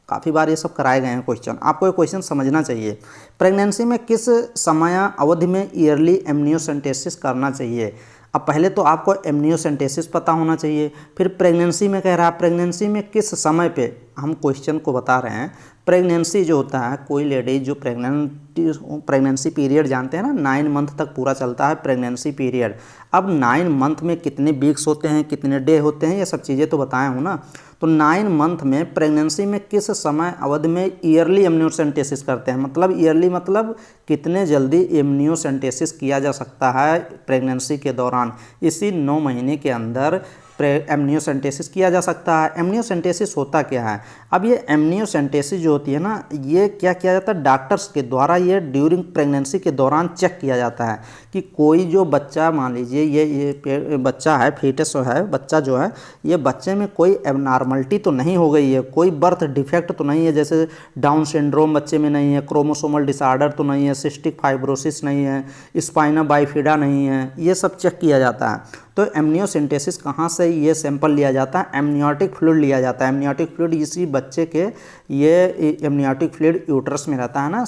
काफ़ी बार ये सब कराए गए हैं क्वेश्चन, आपको ये क्वेश्चन समझना चाहिए। प्रेगनेंसी में किस समय अवधि में ईयरली एमनियोसेंटेसिस करना चाहिए। अब पहले तो आपको एमनियोसेंटेसिस पता होना चाहिए, फिर प्रेगनेंसी में कह रहा है प्रेगनेंसी में किस समय पे, हम क्वेश्चन को बता रहे हैं। प्रेगनेंसी जो होता है, कोई लेडीज जो प्रेगनेंसी पीरियड जानते हैं ना, 9 मंथ तक पूरा चलता है प्रेगनेंसी पीरियड। अब 9 मंथ में कितने वीक्स होते हैं, कितने डे होते हैं, ये सब चीज़ें तो बताया हूँ ना। तो 9 मंथ में प्रेगनेंसी में किस समय अवधि में ईयरली एमनियोसेंटेसिस करते हैं, मतलब ईयरली मतलब कितने जल्दी एमनियोसेंटेसिस किया जा सकता है प्रेगनेंसी के दौरान, इसी 9 महीने के अंदर एमनियोसेंटेसिस किया जा सकता है। एमनियोसेंटेसिस होता क्या है, अब ये एमनियोसेंटेसिस जो होती है ना, ये क्या किया जाता है डॉक्टर्स के द्वारा, ये ड्यूरिंग प्रेगनेंसी के दौरान चेक किया जाता है कि कोई जो बच्चा, मान लीजिए ये बच्चा है, फीटस है, बच्चा जो है, ये बच्चे में कोई एबनॉर्मलिटी तो नहीं हो गई है, कोई बर्थ डिफेक्ट तो नहीं है, जैसे डाउन सिंड्रोम बच्चे में नहीं है, क्रोमोसोमल डिसऑर्डर तो नहीं है, सिस्टिक फाइब्रोसिस नहीं है, स्पाइना बाइफिडा नहीं है, ये सब चेक किया जाता है। तो एमनियोसेंटेसिस कहाँ से ये सैंपल लिया जाता है, एमनियोटिक फ्लूइड लिया जाता है। एमनियोटिक फ्लूइड इसी बच्चे के, ये एमनियोटिक फ्लूइड यूट्रस में रहता है ना,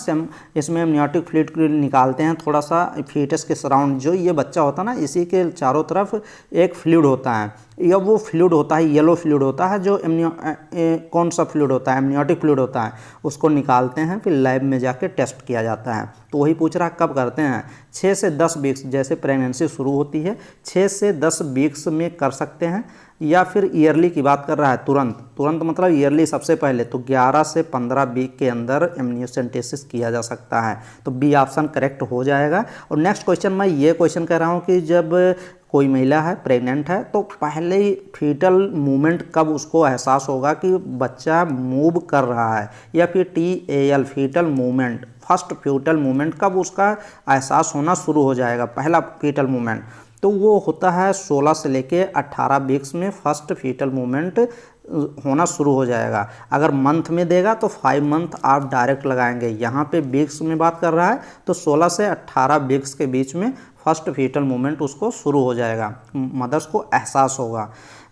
इसमें एमनियोटिक फ्लूइड निकालते हैं थोड़ा सा फीटस के सराउंड, जो ये बच्चा होता है ना इसी के चारों तरफ एक फ्लूइड होता है, या वो फ्लूइड होता है, येलो फ्लूइड होता है, जो कौन सा फ्लूइड होता है, एमनियोटिक फ्लूइड होता है, उसको निकालते हैं, फिर लैब में जाके टेस्ट किया जाता है। तो वही पूछ रहा है कब करते हैं, 6 से 10 वीक्स, जैसे प्रेगनेंसी शुरू होती है 6 से 10 वीक्स में कर सकते हैं, या फिर ईयरली की बात कर रहा है, तुरंत मतलब ईयरली सबसे पहले, तो 11 से 15 वीक के अंदर एमनियोसेंटेसिस किया जा सकता है। तो बी ऑप्शन करेक्ट हो जाएगा। और नेक्स्ट क्वेश्चन, मैं ये क्वेश्चन कह रहा हूँ कि जब कोई महिला है, प्रेग्नेंट है, तो पहले ही फीटल मूवमेंट कब उसको एहसास होगा कि बच्चा मूव कर रहा है, या फिर TAL fetal movement, first fetal movement कब उसका एहसास होना शुरू हो जाएगा, पहला फीटल मूवमेंट, तो वो होता है 16 से लेके 18 वीक्स में फर्स्ट फीटल मूवमेंट होना शुरू हो जाएगा। अगर मंथ में देगा तो 5 मंथ आप डायरेक्ट लगाएंगे, यहाँ पे वीक्स में बात कर रहा है तो 16 से 18 वीक्स के बीच में फर्स्ट फीटल मूवमेंट उसको शुरू हो जाएगा, मदर्स को एहसास होगा।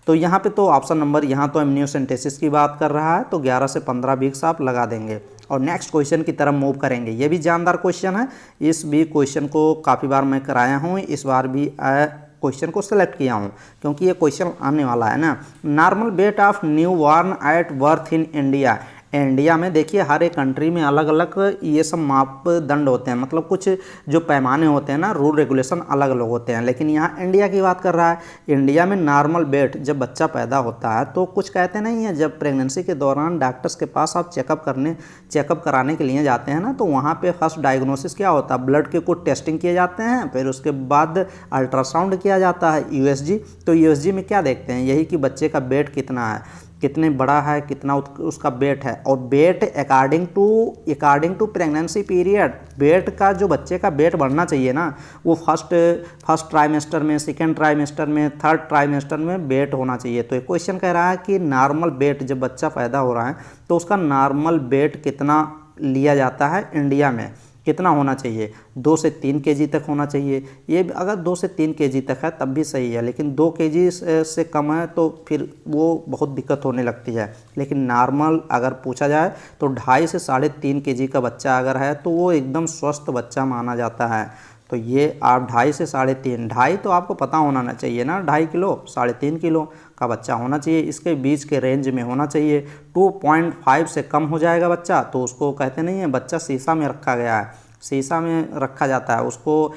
तो यहाँ पे तो ऑप्शन नंबर, यहाँ तो एमनियोसेंटेसिस की बात कर रहा है, तो 11 से 15 वीक्स आप लगा देंगे। और नेक्स्ट क्वेश्चन की तरफ मूव करेंगे। ये भी जानदार क्वेश्चन है, इस भी क्वेश्चन को काफ़ी बार मैं कराया हूँ, इस बार भी क्वेश्चन को सिलेक्ट किया हूँ क्योंकि ये क्वेश्चन आने वाला है ना। Normal weight of new born at birth in India. India में देखिए हर एक कंट्री में अलग अलग ये सब मापदंड होते हैं, मतलब कुछ जो पैमाने होते हैं ना, रूल रेगुलेशन अलग अलग होते हैं, लेकिन यहाँ इंडिया की बात कर रहा है। इंडिया में नॉर्मल वेट जब बच्चा पैदा होता है तो कुछ कहते नहीं है, जब प्रेगनेंसी के दौरान डॉक्टर्स के पास आप चेकअप कराने के लिए जाते हैं ना, तो वहाँ पे फर्स्ट डायग्नोसिस क्या होता है, ब्लड के कुछ टेस्टिंग किए जाते हैं, फिर उसके बाद अल्ट्रासाउंड किया जाता है, USG। तो USG में क्या देखते हैं, यही कि बच्चे का वेट कितना है, कितने बड़ा है, कितना उसका वेट है। और weight according to pregnancy period, weight का जो बच्चे का वेट बढ़ना चाहिए ना, वो फर्स्ट ट्राइमेस्टर में, सेकेंड ट्राइमेस्टर में, थर्ड ट्राइमेस्टर में वेट होना चाहिए। तो ये क्वेश्चन कह रहा है कि नॉर्मल वेट जब बच्चा पैदा हो रहा है तो उसका नॉर्मल वेट कितना लिया जाता है इंडिया में, कितना होना चाहिए, 2 से 3 केजी तक होना चाहिए। ये अगर 2 से 3 केजी तक है तब भी सही है, लेकिन 2 केजी से कम है तो फिर वो बहुत दिक्कत होने लगती है। लेकिन नॉर्मल अगर पूछा जाए तो 2.5 से 3.5 केजी का बच्चा अगर है तो वो एकदम स्वस्थ बच्चा माना जाता है। तो ये आप 2.5 से 3.5, 2.5 तो आपको पता होना चाहिए ना, 2.5 किलो, 3.5 किलो का बच्चा होना चाहिए, इसके बीच के रेंज में होना चाहिए। 2.5 से कम हो जाएगा बच्चा तो उसको कहते नहीं है बच्चा शीशा में रखा गया है, शीशा में रखा जाता है, उसको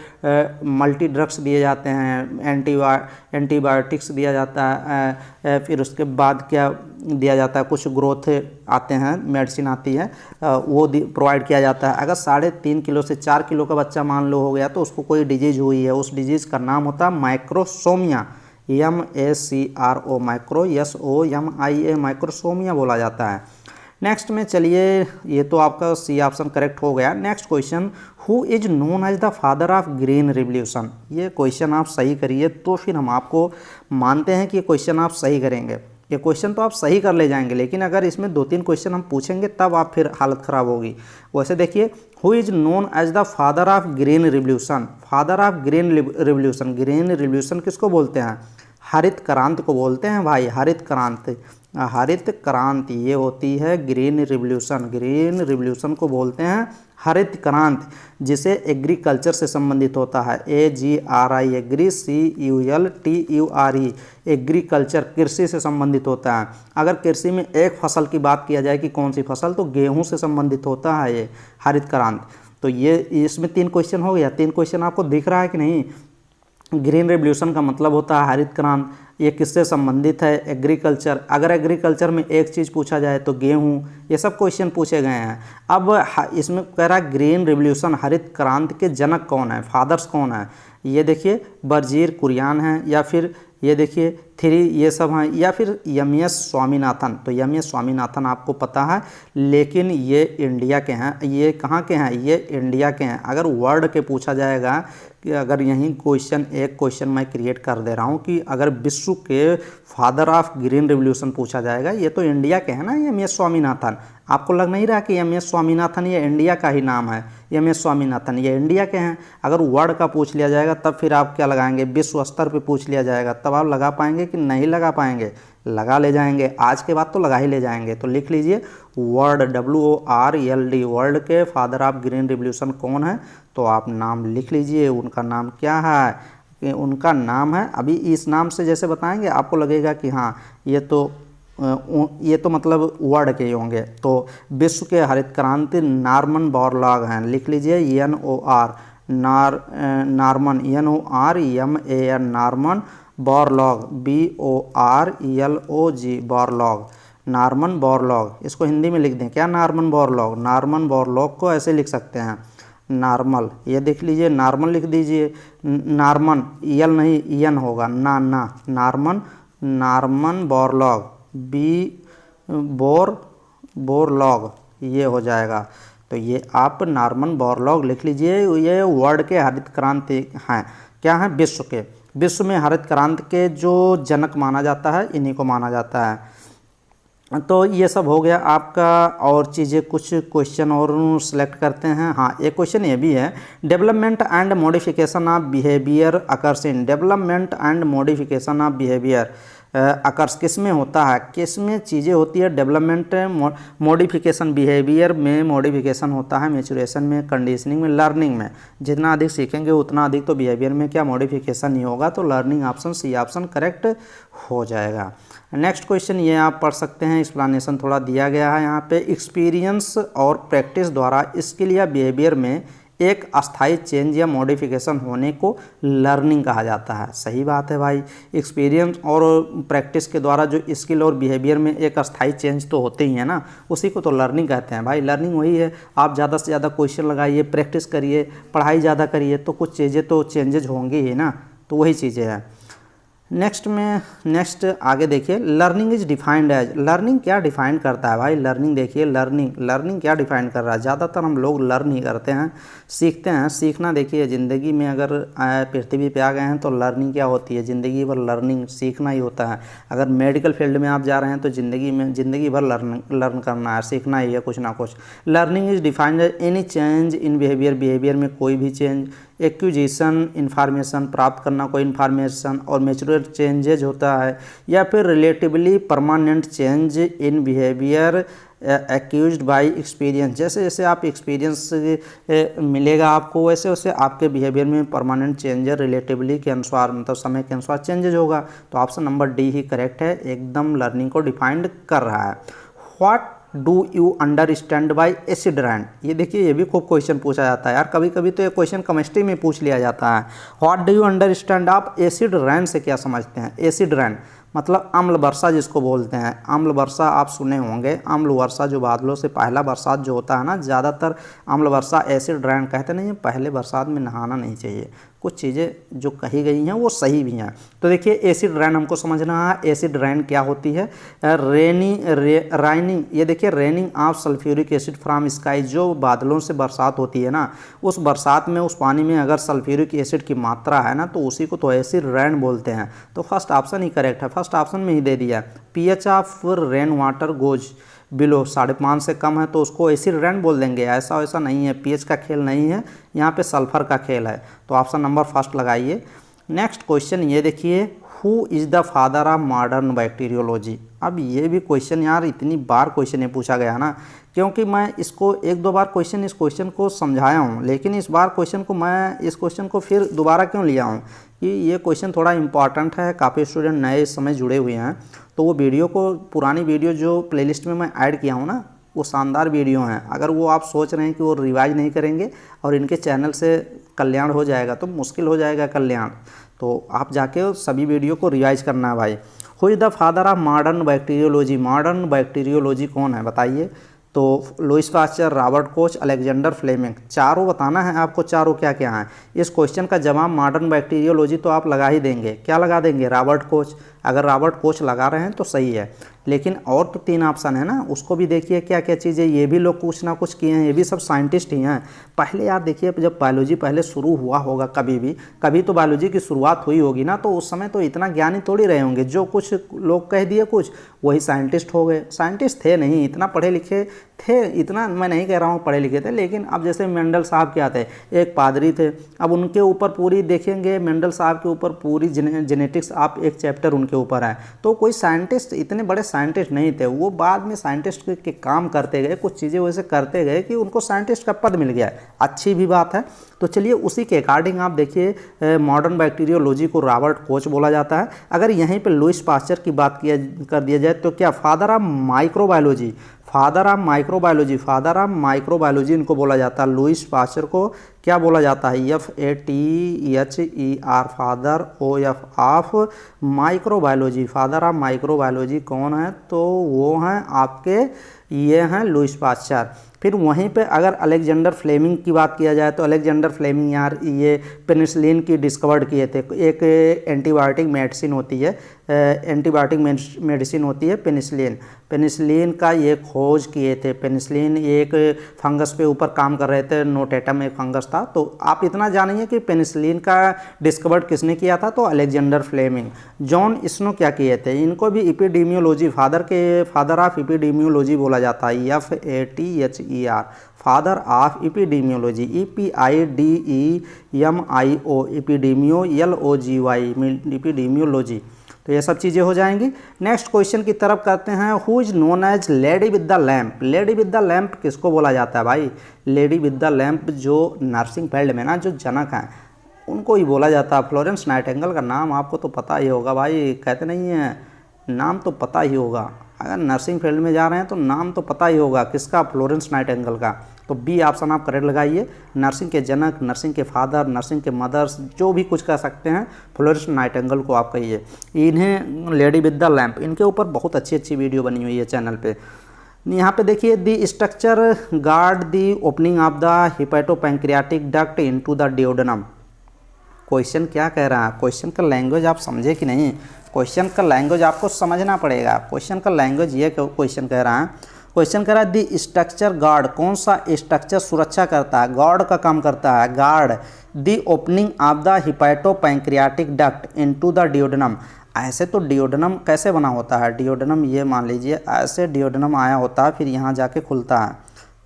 मल्टी ड्रग्स दिए जाते हैं, एंटीबायोटिक्स दिया जाता है, फिर उसके बाद क्या दिया जाता है, कुछ ग्रोथ आते हैं, मेडिसिन आती है, वो प्रोवाइड किया जाता है। अगर 3.5 किलो से 4 किलो का बच्चा मान लो हो गया तो उसको कोई डिजीज़ हुई है, उस डिजीज़ का नाम होता है माइक्रोसोमिया, MACRO, माइक्रो SOMIA, माइक्रोसोमिया बोला जाता है। नेक्स्ट में चलिए, ये तो आपका C ऑप्शन करेक्ट हो गया। Next question, who is known as the father of green revolution. ये क्वेश्चन आप सही करिए तो फिर हम आपको मानते हैं कि ये क्वेश्चन आप सही करेंगे। ये क्वेश्चन तो आप सही कर ले जाएंगे, लेकिन अगर इसमें 2-3 क्वेश्चन हम पूछेंगे तब आप फिर हालत ख़राब होगी। वैसे देखिए, who is known as the father of green revolution. Father of green revolution, green revolution किसको बोलते हैं, हरित क्रांति को बोलते हैं भाई, हरित क्रांति। हरित क्रांति ये होती है ग्रीन रिवॉल्यूशन, ग्रीन रिवॉल्यूशन को बोलते हैं हरित क्रांति, जिसे एग्रीकल्चर से संबंधित होता है, AGRI, एग्री, CULTURE, एग्रीकल्चर, कृषि से संबंधित होता है। अगर कृषि में एक फसल की बात किया जाए कि कौन सी फसल, तो गेहूं से संबंधित होता है ये हरित क्रांति। तो ये इसमें 3 क्वेश्चन हो गया। 3 क्वेश्चन आपको दिख रहा है कि नहीं। ग्रीन रिवॉल्यूशन का मतलब होता है हरित क्रांति, ये किससे संबंधित है, एग्रीकल्चर। अगर एग्रीकल्चर में एक चीज़ पूछा जाए तो गेहूं, ये सब क्वेश्चन पूछे गए हैं। अब इसमें कह रहा है ग्रीन रिवॉल्यूशन, हरित क्रांति के जनक कौन है, फादर्स कौन है। ये देखिए बर्जीर कुरियन हैं, या फिर ये देखिए 3 ये सब हैं, या फिर MS स्वामीनाथन। तो MS स्वामीनाथन आपको पता है, लेकिन ये इंडिया के हैं। ये कहाँ के हैं, ये इंडिया के हैं। अगर वर्ल्ड के पूछा जाएगा कि अगर यहीं एक क्वेश्चन मैं क्रिएट कर दे रहा हूँ कि अगर विश्व के फादर ऑफ ग्रीन रिवॉल्यूशन पूछा जाएगा, ये तो इंडिया के हैं ना, MS स्वामीनाथन। आपको लग नहीं रहा कि MS स्वामीनाथन ये इंडिया का ही नाम है, एम एस स्वामीनाथन, ये इंडिया के हैं। अगर वर्ल्ड का पूछ लिया जाएगा तब फिर आप क्या लगाएंगे, विश्व स्तर पे पूछ लिया जाएगा तब आप लगा पाएंगे कि नहीं लगा पाएंगे, लगा ले जाएंगे, आज के बाद तो लगा ही ले जाएंगे। तो लिख लीजिए वर्ल्ड, WORLD, वर्ल्ड के फादर ऑफ ग्रीन रिवॉल्यूशन कौन है, तो आप नाम लिख लीजिए, उनका नाम क्या है, कि उनका नाम है, अभी इस नाम से जैसे बताएंगे आपको लगेगा कि हाँ ये तो मतलब वर्ल्ड के ही होंगे। तो विश्व के हरित क्रांति नॉर्मन बोरलॉग हैं, लिख लीजिए NOR, Norman, NORMAN, Norman Borlaug, BORLOG, Borlaug, Norman Borlaug. इसको हिंदी में लिख दें क्या, नॉर्मन बोरलॉग। नॉर्मन बोरलॉग को ऐसे लिख सकते हैं नॉर्मल, ये देख लीजिए नॉर्मल लिख दीजिए, नॉर्मन, यल नहीं एन होगा, नॉर्मन बोरलॉग, बोरलॉग ये हो जाएगा। तो ये आप नॉर्मन बोरलॉग लिख लीजिए। ये वर्ल्ड के हरित क्रांति हैं, क्या हैं, विश्व में हरित क्रांति के जो जनक माना जाता है, इन्हीं को माना जाता है। तो ये सब हो गया आपका, और चीज़ें कुछ क्वेश्चन और सिलेक्ट करते हैं। हाँ, एक क्वेश्चन ये भी है, development and modification of behaviour occurs in, development and modification of behaviour occurs किस में होता है, किस में चीज़ें होती है, डेवलपमेंट, मॉडिफिकेशन, बिहेवियर में मॉडिफिकेशन होता है, मैच्योरेशन में, कंडीशनिंग में, लर्निंग में। जितना अधिक सीखेंगे उतना अधिक तो बिहेवियर में क्या मॉडिफिकेशन ही होगा। तो learning option, C option correct हो जाएगा। नेक्स्ट क्वेश्चन ये आप पढ़ सकते हैं, एक्सप्लेनेशन थोड़ा दिया गया है यहाँ पे, एक्सपीरियंस और प्रैक्टिस द्वारा स्किल या बिहेवियर में एक अस्थायी चेंज या मॉडिफिकेशन होने को लर्निंग कहा जाता है। सही बात है भाई, एक्सपीरियंस और प्रैक्टिस के द्वारा जो स्किल और बिहेवियर में एक अस्थायी चेंज तो होते ही है ना, उसी को तो लर्निंग कहते हैं भाई। लर्निंग वही है, आप ज़्यादा से ज़्यादा क्वेश्चन लगाइए, प्रैक्टिस करिए, पढ़ाई ज़्यादा करिए तो कुछ चीज़ें तो चेंजेज होंगी ही ना, तो वही चीज़ें हैं। नेक्स्ट आगे देखिए, learning is defined as, learning क्या डिफाइन करता है भाई। लर्निंग देखिए, लर्निंग क्या डिफाइन कर रहा है। ज़्यादातर हम लोग लर्न ही करते हैं, सीखते हैं। सीखना देखिए, ज़िंदगी में अगर पृथ्वी पे आ गए हैं तो लर्निंग क्या होती है, ज़िंदगी भर लर्निंग सीखना ही होता है। अगर मेडिकल फील्ड में आप जा रहे हैं तो ज़िंदगी भर लर्न करना है, सीखना ही है कुछ ना कुछ। Learning is defined as any change in behaviour में कोई भी चेंज, एक्विजिशन, इन्फॉर्मेशन, प्राप्त करना कोई इन्फॉर्मेशन, और मैच्योर चेंजेज होता है, या फिर relatively permanent change in behaviour accused bye experience. जैसे जैसे आप एक्सपीरियंस मिलेगा आपको, वैसे वैसे आपके बिहेवियर में परमानेंट चेंज रिलेटिवली के अनुसार, मतलब समय के अनुसार चेंजेज होगा। तो ऑप्शन नंबर डी ही करेक्ट है, एकदम लर्निंग को डिफाइंड कर रहा है। What do you understand by acid rain, ये देखिए ये भी खूब क्वेश्चन पूछा जाता है यार, कभी कभी तो ये क्वेश्चन केमिस्ट्री में पूछ लिया जाता है। व्हाट डू यू अंडरस्टैंड, आप एसिड रेन से क्या समझते हैं। एसिड रेन मतलब अम्ल वर्षा जिसको बोलते हैं, अम्ल वर्षा आप सुने होंगे। अम्ल वर्षा जो बादलों से पहला बरसात जो होता है ना, ज़्यादातर अम्ल वर्षा एसिड रेन कहते नहीं हैं। पहले बरसात में नहाना नहीं चाहिए, कुछ चीज़ें जो कही गई हैं वो सही भी हैं। तो देखिए एसिड रेन हमको समझना है, एसिड रेन क्या होती है। राइनिंग, ये देखिए raining of sulphuric acid from sky, जो बादलों से बरसात होती है ना, उस बरसात में उस पानी में अगर सल्फ्यूरिक एसिड की मात्रा है ना, तो उसी को तो एसिड रेन बोलते हैं। तो फर्स्ट ऑप्शन ही करेक्ट है, फर्स्ट ऑप्शन में ही दे दिया। PH of rain water goes below, 5.5 से कम है तो उसको एसिड रेन बोल देंगे। ऐसा वैसा नहीं है, पीएच का खेल नहीं है यहाँ पे, सल्फर का खेल है। तो ऑप्शन नंबर फर्स्ट लगाइए। नेक्स्ट क्वेश्चन ये देखिए, who is the father of modern bacteriology. अब ये भी क्वेश्चन यार इतनी बार क्वेश्चन ये पूछा गया ना, क्योंकि मैं इसको एक दो बार इस क्वेश्चन को समझाया हूँ, लेकिन इस बार इस क्वेश्चन को फिर दोबारा क्यों लिया हूँ कि ये क्वेश्चन थोड़ा इंपॉर्टेंट है। काफ़ी स्टूडेंट नए इस समय जुड़े हुए हैं, तो वो वीडियो को, पुरानी वीडियो जो प्लेलिस्ट में मैं ऐड किया हूँ ना, वो शानदार वीडियो हैं। अगर वो आप सोच रहे हैं कि वो रिवाइज नहीं करेंगे और इनके चैनल से कल्याण हो जाएगा तो मुश्किल हो जाएगा कल्याण। तो आप जाके सभी वीडियो को रिवाइज करना है भाई। Who is the father of modern bacteriology, modern bacteriology कौन है बताइए। तो Louis Pasteur, Robert Koch, Alexander Fleming, चारों बताना है आपको, चारों क्या क्या हैं। इस क्वेश्चन का जवाब मॉडर्न बैक्टीरियोलॉजी तो आप लगा ही देंगे, क्या लगा देंगे, रॉबर्ट कोच, अगर रॉबर्ट कोच लगा रहे हैं तो सही है, लेकिन और तो 3 ऑप्शन है ना, उसको भी देखिए क्या क्या चीज़ें, ये भी लोग कुछ ना कुछ किए हैं, ये भी सब साइंटिस्ट ही हैं। पहले यार देखिए जब बायोलॉजी पहले शुरू हुआ होगा कभी तो बायोलॉजी की शुरुआत हुई होगी ना, तो उस समय तो इतना ज्ञानी थोड़ी रहे होंगे, जो कुछ लोग कह दिए कुछ वही साइंटिस्ट हो गए। साइंटिस्ट थे नहीं, इतना पढ़े लिखे थे, इतना मैं नहीं कह रहा हूँ पढ़े लिखे थे, लेकिन अब जैसे मेंडल साहब क्या थे, एक पादरी थे, अब उनके ऊपर पूरी देखेंगे मेंडल साहब के ऊपर पूरी जेनेटिक्स आप एक चैप्टर उनके ऊपर है, तो कोई साइंटिस्ट इतने बड़े साइंटिस्ट नहीं थे, वो बाद में साइंटिस्ट के काम करते गए, कुछ चीज़ें वैसे करते गए कि उनको साइंटिस्ट का पद मिल गया, अच्छी भी बात है। तो चलिए उसी के अकॉर्डिंग आप देखिए मॉडर्न बैक्टीरियोलॉजी को रॉबर्ट कोच बोला जाता है। अगर यहीं पे लुईस पास्चर की बात कर दिया जाए तो क्या father of microbiology, father of microbiology इनको बोला जाता है। लुईस पास्चर को क्या बोला जाता है, FATHER, father, OF of microbiology. Father of microbiology कौन है, तो वो हैं आपके ये हैं लुईस पास्चर। फिर वहीं पे अगर अलेक्जेंडर फ्लेमिंग की बात किया जाए तो अलेक्जेंडर फ्लेमिंग यार ये पेनिसिलिन की डिस्कवर्ड किए थे। एक एंटीबायोटिक मेडिसिन होती है, पेनिसिलिन का ये खोज किए थे। पेनिसिलिन एक फंगस पे ऊपर काम कर रहे थे, नोटेटम एक फंगस था, तो आप इतना जानिए कि पेनिसिलिन का डिस्कवर्ड किसने किया था, तो अलेक्जेंडर फ्लेमिंग। जॉन स्नो क्या किए थे, इनको भी एपिडेमियोलॉजी फादर ऑफ एपिडेमियोलॉजी बोला जाता है, FATHER, father of epidemiology, EPIDEMIO, एपिडेमियो LOGY, epidemiology. तो ये सब चीज़ें हो जाएंगी। नेक्स्ट क्वेश्चन की तरफ करते हैं। Who is known as lady with the lamp. Lady with the lamp किसको बोला जाता है भाई, लेडी विद द लैम्प जो नर्सिंग फील्ड में ना जो जनक हैं उनको ही बोला जाता है। फ्लोरेंस नाइटिंगेल का नाम आपको तो पता ही होगा भाई, कहते नहीं है, नाम तो पता ही होगा, अगर नर्सिंग फील्ड में जा रहे हैं तो नाम तो पता ही होगा किसका, फ्लोरेंस नाइटिंगेल का। तो बी ऑप्शन आप करेक्ट लगाइए। नर्सिंग के जनक, नर्सिंग के फादर, नर्सिंग के मदर्स, जो भी कुछ कह सकते हैं, फ्लोरेंस नाइटिंगेल को आप कहिए। इन्हें लेडी विद द लैम्प, इनके ऊपर बहुत अच्छी वीडियो बनी हुई है चैनल पे। यहाँ पे देखिए, the structure guard the opening of the hepatopancreatic duct into the duodenum. Question क्या कह रहा है, क्वेश्चन का लैंग्वेज आप समझे कि नहीं, क्वेश्चन का लैंग्वेज आपको समझना पड़ेगा। क्वेश्चन का लैंग्वेज ये क्वेश्चन कह रहा है, क्वेश्चन कह रहा है दी स्ट्रक्चर गार्ड, कौन सा स्ट्रक्चर सुरक्षा करता है, गार्ड का काम करता है, guard the opening of the hepatopancreatic duct into the duodenum. ऐसे तो डिओडेनम कैसे बना होता है, डिओडेनम ये मान लीजिए ऐसे डिओडेनम आया होता है, फिर यहाँ जाके खुलता है,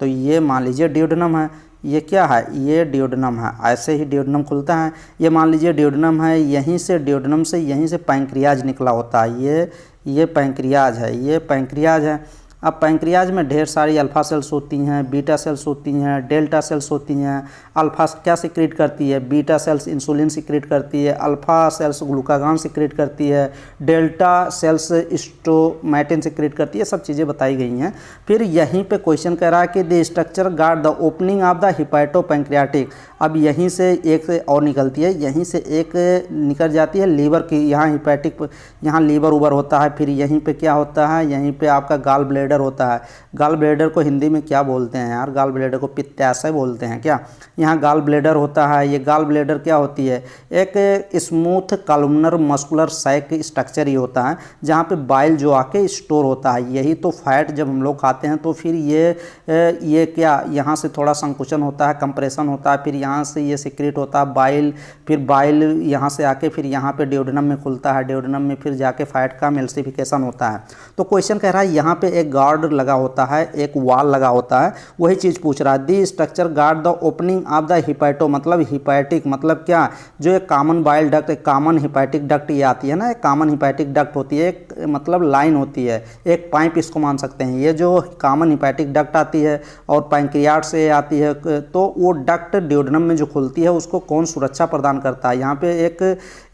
तो ये मान लीजिए डिओडेनम है, ये क्या है, ये डिओडेनम है, ऐसे ही डिओडेनम खुलता है। ये मान लीजिए डिओडेनम है, यहीं से डिओडेनम से यहीं से पैंक्रियाज निकला होता है, ये पैंक्रियाज है, ये पैंक्रियाज है। अब पैंक्रियाज में ढेर सारी अल्फ़ा सेल्स होती हैं, बीटा सेल्स होती हैं, डेल्टा सेल्स होती हैं। अल्फ़ा क्या सिक्रीट करती है, बीटा सेल्स इंसुलिन सिक्रीट करती है, अल्फ़ा सेल्स ग्लूकागॉन सिक्रीट करती है, डेल्टा सेल्स स्टोमैटिन सिक्रीट करती है, सब चीज़ें बताई गई हैं। फिर यहीं पे क्वेश्चन कह रहा है कि the structure guard the opening of the hepatopancreatic. अब यहीं से एक और निकलती है, यहीं से एक निकल जाती है लीवर की, यहाँ हिपैटिक, यहाँ लीवर उबर होता है, फिर यहीं पे क्या होता है, यहीं पे आपका गाल ब्लेडर होता है। गाल ब्लेडर को हिंदी में क्या बोलते हैं यार, गाल ब्लेडर को पित्ताशय बोलते हैं क्या, यहाँ गाल ब्लेडर होता है। ये गाल ब्लेडर क्या होती है, एक smooth columnar muscular sac structure ही होता है, जहाँ पे बाइल जो आके स्टोर होता है। यही तो फैट जब हम लोग खाते हैं तो फिर ये क्या, यहाँ से थोड़ा संकुचन होता है, कंप्रेशन होता है, फिर यहाँ से ये सिक्रेट होता है बाइल, फिर बाइल यहाँ से आके फिर यहाँ पे डिओडेनम में खुलता है, डिओडेनम में फिर जाके फैट का एमल्सिफिकेशन होता है। तो क्वेश्चन कह रहा है यहाँ पे एक गार्ड लगा होता है, एक वॉल लगा होता है, वही चीज़ पूछ रहा है। दी structure guard the opening of the hepato, मतलब हिपैटिक मतलब क्या, जो एक कॉमन बाइल डक्ट, एक कॉमन हिपैटिक डक्ट ये आती है ना, एक कॉमन हिपैटिक डक्ट होती है, एक मतलब लाइन होती है, एक पाइप इसको मान सकते हैं। ये जो कॉमन हिपैटिक डक्ट आती है और पैंक्रियाट से आती है, तो वो डक्ट डिओडेनम में जो खुलती है उसको कौन सुरक्षा प्रदान करता है। यहाँ पे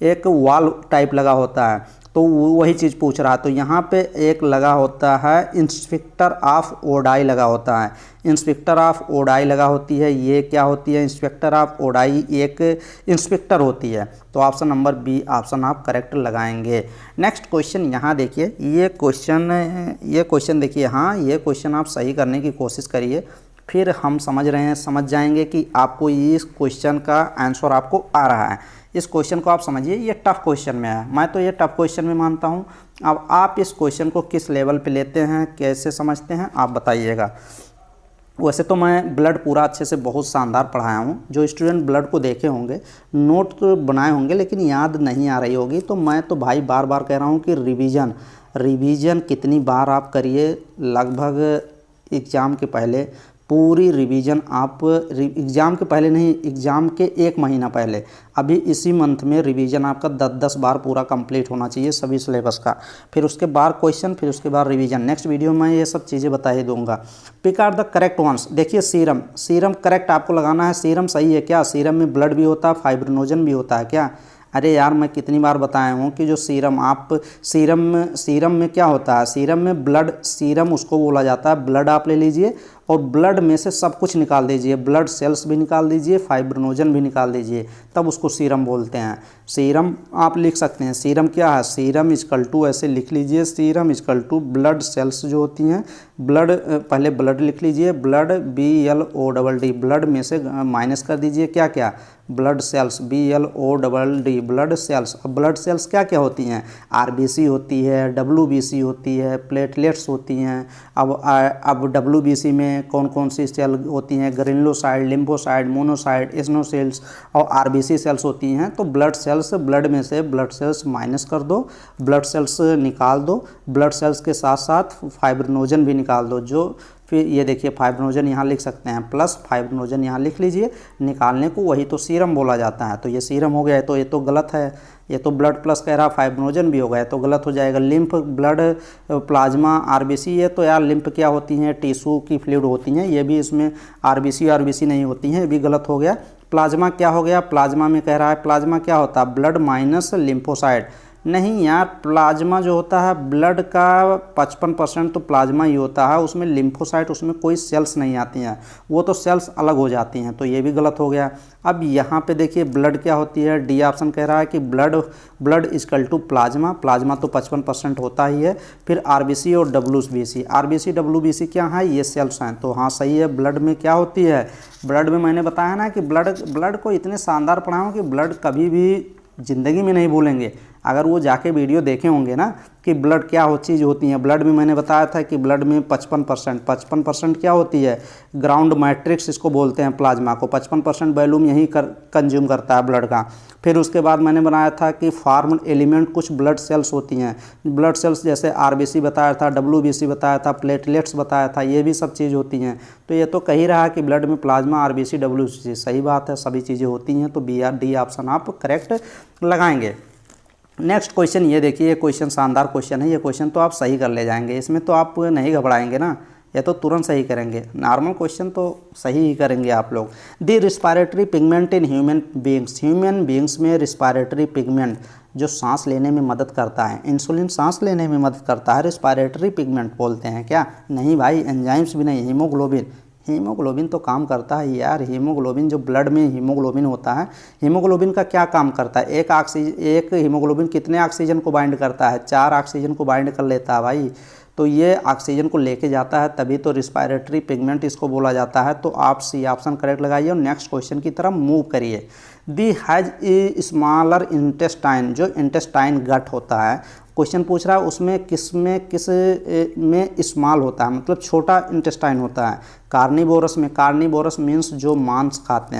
एक वॉल टाइप लगा होता है, तो वही चीज़ पूछ रहा है। तो यहाँ पे एक लगा होता है इंस्पेक्टर ऑफ ओडाई लगा होता है, इंस्पेक्टर ऑफ ओडाई लगा होती है। ये क्या होती है, इंस्पेक्टर ऑफ ओडाई एक इंस्पेक्टर होती है। तो ऑप्शन नंबर बी ऑप्शन आप करेक्ट लगाएंगे। नेक्स्ट क्वेश्चन यहाँ देखिए, ये क्वेश्चन देखिए, हाँ ये क्वेश्चन आप सही करने की कोशिश करिए। फिर हम समझ जाएंगे कि आपको इस क्वेश्चन का आंसर आपको आ रहा है। इस क्वेश्चन को आप समझिए, ये टफ क्वेश्चन में है, मैं तो ये टफ क्वेश्चन में मानता हूँ। अब आप इस क्वेश्चन को किस लेवल पे लेते हैं, कैसे समझते हैं, आप बताइएगा। वैसे तो मैं ब्लड पूरा अच्छे से बहुत शानदार पढ़ाया हूँ। जो स्टूडेंट ब्लड को देखे होंगे, नोट तो बनाए होंगे, लेकिन याद नहीं आ रही होगी, तो मैं तो भाई बार बार कह रहा हूँ कि रिवीजन कितनी बार आप करिए। लगभग एग्ज़ाम के पहले पूरी रिवीजन आप एग्ज़ाम के पहले नहीं, एग्ज़ाम के 1 महीना पहले, अभी इसी मंथ में रिवीजन आपका 10-10 बार पूरा कंप्लीट होना चाहिए सभी सिलेबस का। फिर उसके बाद क्वेश्चन, फिर उसके बाद रिवीजन। नेक्स्ट वीडियो में ये सब चीज़ें बता ही दूंगा। Pick are the correct ones. देखिए सीरम करेक्ट आपको लगाना है। सीरम सही है क्या? सीरम में ब्लड भी होता है, फाइब्रिनोजन भी होता है क्या? अरे यार, मैं कितनी बार बताया हूँ कि जो सीरम में क्या होता है, सीरम में ब्लड, सीरम उसको बोला जाता है। ब्लड आप ले लीजिए और ब्लड में से सब कुछ निकाल दीजिए, ब्लड सेल्स भी निकाल दीजिए, फाइब्रिनोजन भी निकाल दीजिए, तब उसको सीरम बोलते हैं। सीरम आप लिख सकते हैं। सीरम क्या है? सीरम इक्वल टू, ऐसे लिख लीजिए, serum equal to blood cells जो होती हैं, ब्लड, पहले ब्लड लिख लीजिए, ब्लड BLOD, ब्लड में से माइनस कर दीजिए क्या क्या, blood cells, BLOD, blood cells. अब ब्लड सेल्स क्या क्या होती हैं? RBC होती है, WBC होती है, प्लेटलेट्स होती हैं। अब WBC में कौन कौन सी सेल होती हैं? ग्रेनुलोसाइड, लिम्फोसाइड, मोनोसाइड, एसिनोसेल्स और RBC सेल्स होती हैं। तो ब्लड सेल्स, ब्लड में से ब्लड सेल्स माइनस कर दो, ब्लड सेल्स निकाल दो, ब्लड सेल्स के साथ साथ फाइब्रिनोजन भी निकाल दो। जो फिर ये देखिए, फाइब्रिनोजन यहाँ लिख सकते हैं, प्लस फाइब्रिनोजन यहाँ लिख लीजिए। निकालने को वही तो सीरम बोला जाता है। तो ये सीरम हो गया है, तो ये तो गलत है। ये तो ब्लड प्लस कह रहा, फाइब्रिनोजन भी हो गया, तो गलत हो जाएगा। लिम्फ, ब्लड, प्लाज्मा, RBC, ये तो यार लिम्फ क्या होती हैं? टिश्यू की फ्लूइड होती हैं, ये भी इसमें RBC नहीं होती हैं, ये भी गलत हो गया। प्लाज्मा क्या हो गया? प्लाज्मा में कह रहा है, प्लाज्मा क्या होता है? Blood minus lymphocyte. नहीं यार, प्लाज्मा जो होता है ब्लड का 55% तो प्लाज्मा ही होता है, उसमें लिम्फोसाइट, उसमें कोई सेल्स नहीं आती हैं, वो तो सेल्स अलग हो जाती हैं, तो ये भी गलत हो गया। अब यहाँ पे देखिए, ब्लड क्या होती है? डी ऑप्शन कह रहा है कि blood equal to plasma, plasma तो 55% होता ही है। फिर RBC और WBC क्या है? ये सेल्स हैं, तो हाँ सही है। ब्लड में क्या होती है? ब्लड में मैंने बताया ना कि ब्लड को इतने शानदार पढ़ाऊँ कि ब्लड कभी भी ज़िंदगी में नहीं भूलेंगे। अगर वो जाके वीडियो देखे होंगे ना कि ब्लड क्या हो चीज़ होती है। ब्लड में मैंने बताया था कि ब्लड में 55% क्या होती है? ग्राउंड मैट्रिक्स इसको बोलते हैं प्लाज्मा को। 55% वॉल्यूम यही कंज्यूम करता है ब्लड का। फिर उसके बाद मैंने बनाया था कि फार्म एलिमेंट कुछ ब्लड सेल्स होती हैं। ब्लड सेल्स जैसे RBC बताया था, WBC बताया था, प्लेटलेट्स बताया था, ये भी सब चीज़ होती हैं। तो ये तो कह ही रहा कि ब्लड में प्लाज्मा, RBC, WBC, सही बात है, सभी चीज़ें होती हैं। तो D ऑप्शन आप करेक्ट लगाएंगे। नेक्स्ट क्वेश्चन ये देखिए, ये क्वेश्चन शानदार क्वेश्चन है। ये क्वेश्चन तो आप सही कर ले जाएंगे, इसमें तो आप नहीं घबराएंगे ना, ये तो तुरंत सही करेंगे। नॉर्मल क्वेश्चन तो सही ही करेंगे आप लोग। The respiratory pigment in human beings में रिस्पायरेटरी पिगमेंट जो सांस लेने में मदद करता है, इंसुलिन सांस लेने में मदद करता है, रिस्पायरेटरी पिगमेंट बोलते हैं क्या? नहीं भाई, एंजाइम्स भी नहीं। हीमोग्लोबिन तो काम करता है यार। हीमोग्लोबिन, जो ब्लड में हीमोग्लोबिन होता है, हीमोग्लोबिन का क्या काम करता है? एक हीमोग्लोबिन कितने ऑक्सीजन को बाइंड करता है? 4 ऑक्सीजन को बाइंड कर लेता है भाई। तो ये ऑक्सीजन को लेके जाता है, तभी तो रिस्पायरेटरी पिगमेंट इसको बोला जाता है। तो आप C ऑप्शन करेक्ट लगाइए और नेक्स्ट क्वेश्चन की तरफ मूव करिए। दी हैज ए स्मॉलर इंटेस्टाइन, जो इंटेस्टाइन गट होता है, क्वेश्चन पूछ रहा है उसमें किस में स्मॉल होता है, मतलब छोटा इंटेस्टाइन होता है। कार्निवोरस में, कार्निवोरस मीन्स जो मांस खाते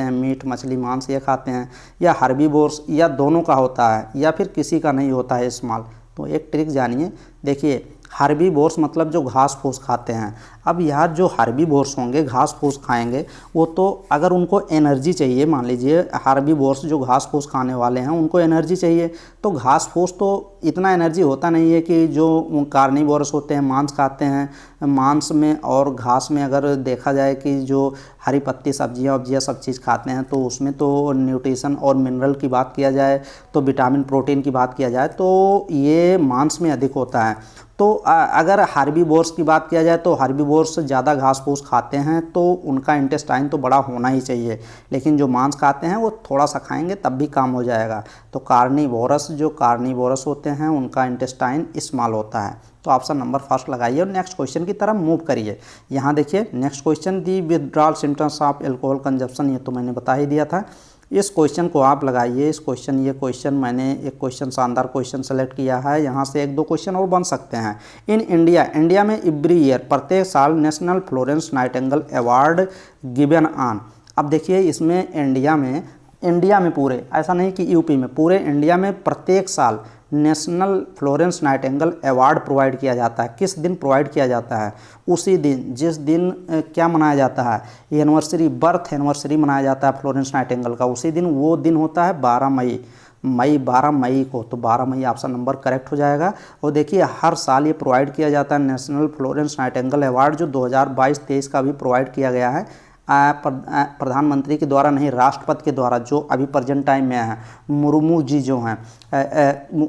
हैं, मीट, मछली, मांस ये खाते हैं, या हर्बीवोरस, या दोनों का होता है, या फिर किसी का नहीं होता है स्मॉल। तो एक ट्रिक जानिए, देखिए हर्बीवोर्स मतलब जो घास फूस खाते हैं। अब यार जो हर्बीवोर्स होंगे, घास फूस खाएंगे, वो तो अगर उनको एनर्जी चाहिए, मान लीजिए हर्बीवोर्स जो घास फूस खाने वाले हैं उनको एनर्जी चाहिए, तो घास फूस तो इतना एनर्जी होता नहीं है कि जो कार्निवोरस होते हैं, मांस खाते हैं, मांस में और घास में अगर देखा जाए कि जो हरी पत्ती सब्जियां सब चीज़ खाते हैं, तो उसमें तो न्यूट्रिशन और मिनरल की बात किया जाए, तो विटामिन प्रोटीन की बात किया जाए, तो ये मांस में अधिक होता है। तो अगर हर्बीवोर्स की बात किया जाए तो हर्बीवोर्स कार्निवोर्स ज़्यादा घास फूस खाते हैं तो उनका इंटेस्टाइन तो बड़ा होना ही चाहिए, लेकिन जो मांस खाते हैं वो थोड़ा सा खाएंगे तब भी काम हो जाएगा। तो कार्निवोरस होते हैं उनका इंटेस्टाइन स्मॉल होता है। तो ऑप्शन नंबर फर्स्ट लगाइए और नेक्स्ट क्वेश्चन की तरफ मूव करिए। यहाँ देखिए next question, the withdrawal symptoms of alcohol consumption, ये तो मैंने बता ही दिया था। इस क्वेश्चन को आप लगाइए। ये क्वेश्चन मैंने एक क्वेश्चन शानदार क्वेश्चन सेलेक्ट किया है, यहाँ से एक दो क्वेश्चन और बन सकते हैं। इन इंडिया में एवरी ईयर प्रत्येक साल national Florence Nightingale award given on. अब देखिए इसमें इंडिया में पूरे, ऐसा नहीं कि यूपी में, पूरे इंडिया में प्रत्येक साल national Florence Nightingale award provide किया जाता है। किस दिन प्रोवाइड किया जाता है? उसी दिन जिस दिन क्या मनाया जाता है, एनिवर्सरी, बर्थ एनिवर्सरी मनाया जाता है फ्लोरेंस नाइटिंगेल का, उसी दिन। वो दिन होता है 12 मई को। तो 12 मई ऑप्शन नंबर करेक्ट हो जाएगा। और देखिए हर साल ये प्रोवाइड किया जाता है नेशनल फ्लोरेंस नाइटिंगेल अवार्ड, जो 2022-23 का भी प्रोवाइड किया गया है प्रधानमंत्री के द्वारा नहीं, राष्ट्रपति के द्वारा, जो अभी प्रेजेंट टाइम में है, मुर्मू जी जो हैं,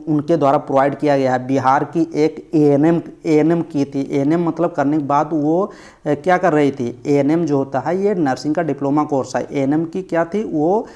उनके द्वारा प्रोवाइड किया गया है। बिहार की एक एएनएम की थी। एएनएम मतलब करने के बाद वो क्या कर रही थी? एएनएम जो होता है ये नर्सिंग का डिप्लोमा कोर्स है। एएनएम की क्या थी? वो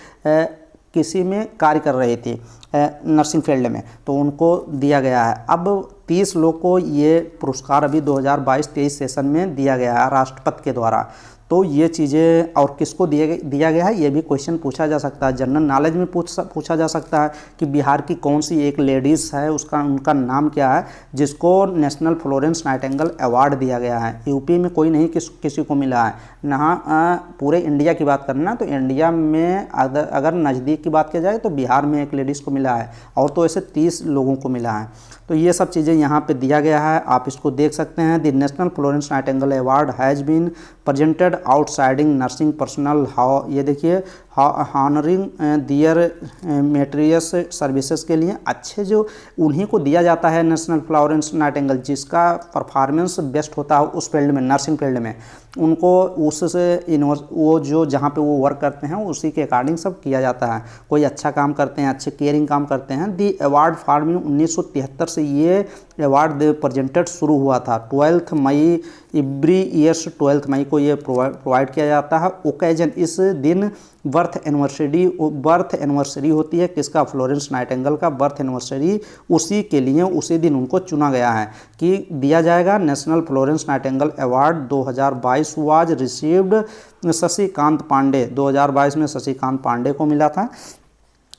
किसी में कार्य कर रही थी नर्सिंग फील्ड में, तो उनको दिया गया है। अब 30 लोग को ये पुरस्कार अभी 2022-23 सेशन में दिया गया है राष्ट्रपति के द्वारा। तो ये चीज़ें, और किसको दिया गया है ये भी क्वेश्चन पूछा जा सकता है, जनरल नॉलेज में पूछा जा सकता है कि बिहार की कौन सी एक लेडीज़ है, उनका नाम क्या है जिसको नेशनल फ्लोरेंस नाइटिंगेल अवार्ड दिया गया है। यूपी में कोई नहीं किसी को मिला है ना। पूरे इंडिया की बात करना तो इंडिया में अगर नज़दीक की बात की जाए तो बिहार में एक लेडीज़ को मिला है, और तो ऐसे 30 लोगों को मिला है। तो ये सब चीज़ें यहाँ पे दिया गया है, आप इसको देख सकते हैं। The national Florence Nightingale award has been presented outstanding nursing personnel, how, ये देखिए, हॉनरिंग दियर मेटेरियस सर्विसेज के लिए अच्छे जो उन्हीं को दिया जाता है नेशनल फ्लोरेंस नाइटिंगेल, जिसका परफॉर्मेंस बेस्ट होता है उस फील्ड में, नर्सिंग फील्ड में, उनको उससे वो जो जहाँ पे वो वर्क करते हैं उसी के अकॉर्डिंग सब किया जाता है। कोई अच्छा काम करते हैं, अच्छे केयरिंग काम करते हैं। दी अवार्ड फॉर्म 1973 से ये अवार्ड प्रेजेंटेड शुरू हुआ था। 12 मई एवरी ईयर्स 12 मई को ये प्रोवाइड किया जाता है। ओकेजन, इस दिन बर्थ एनिवर्सरी होती है किसका? फ्लोरेंस नाइटिंगेल का बर्थ एनिवर्सरी, उसी के लिए उसी दिन उनको चुना गया है कि दिया जाएगा। National Florence Nightingale award 2022 was received Shashikant Pandey, 2022 में शशिकांत पांडे को मिला था।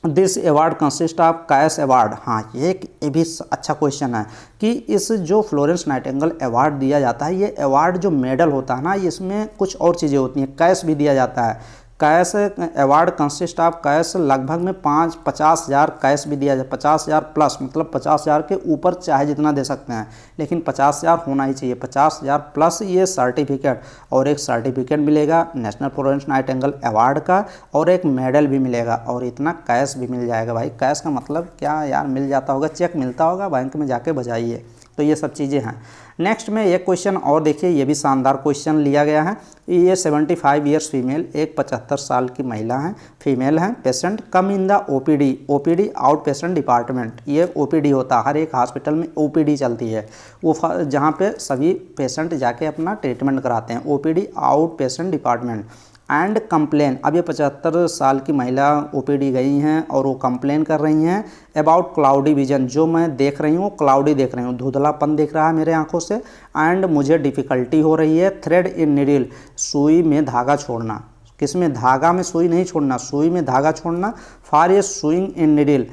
This award consist of cash award. हाँ, ये भी अच्छा क्वेश्चन है कि इस जो फ्लोरेंस नाइटिंगेल अवार्ड दिया जाता है, ये अवार्ड जो मेडल होता है ना, इसमें कुछ और चीज़ें होती हैं। कैश भी दिया जाता है। Cash award consist of cash, लगभग में 50,000 कैश भी दिया जाए, 50,000 प्लस, मतलब 50,000 के ऊपर चाहे जितना दे सकते हैं, लेकिन 50,000 होना ही चाहिए। 50,000 प्लस ये सर्टिफिकेट, और एक सर्टिफिकेट मिलेगा नेशनल फ्लोरेंस नाइटिंगेल अवार्ड का, और एक मेडल भी मिलेगा, और इतना कैश भी मिल जाएगा। भाई कैश का मतलब क्या यार, मिल जाता होगा, चेक मिलता होगा, बैंक में जाके बजाइए। तो ये सब चीज़ें हैं। नेक्स्ट में एक क्वेश्चन और देखिए, ये भी शानदार क्वेश्चन लिया गया है। ये 75 ईयर्स फीमेल, एक 75 साल की महिला है, फीमेल है, patient come in the OPD out patient department. ये ओपीडी होता है, हर एक हॉस्पिटल में ओपीडी चलती है, वो जहाँ पे सभी पेशेंट जाके अपना ट्रीटमेंट कराते हैं, OPD out patient department. And complain, अब ये 75 साल की महिला ओपीडी गई हैं और वो कंप्लेन कर रही हैं अबाउट क्लाउडी विजन। जो मैं देख रही हूँ क्लाउडी देख रही हूँ, धुंधलापन दिख रहा है मेरे आंखों से, एंड मुझे डिफ़िकल्टी हो रही है थ्रेड इन नीडल, सुई में धागा छोड़ना। किस में? धागा में सुई नहीं छोड़ना, सुई में धागा छोड़ना। For a sewing in needle,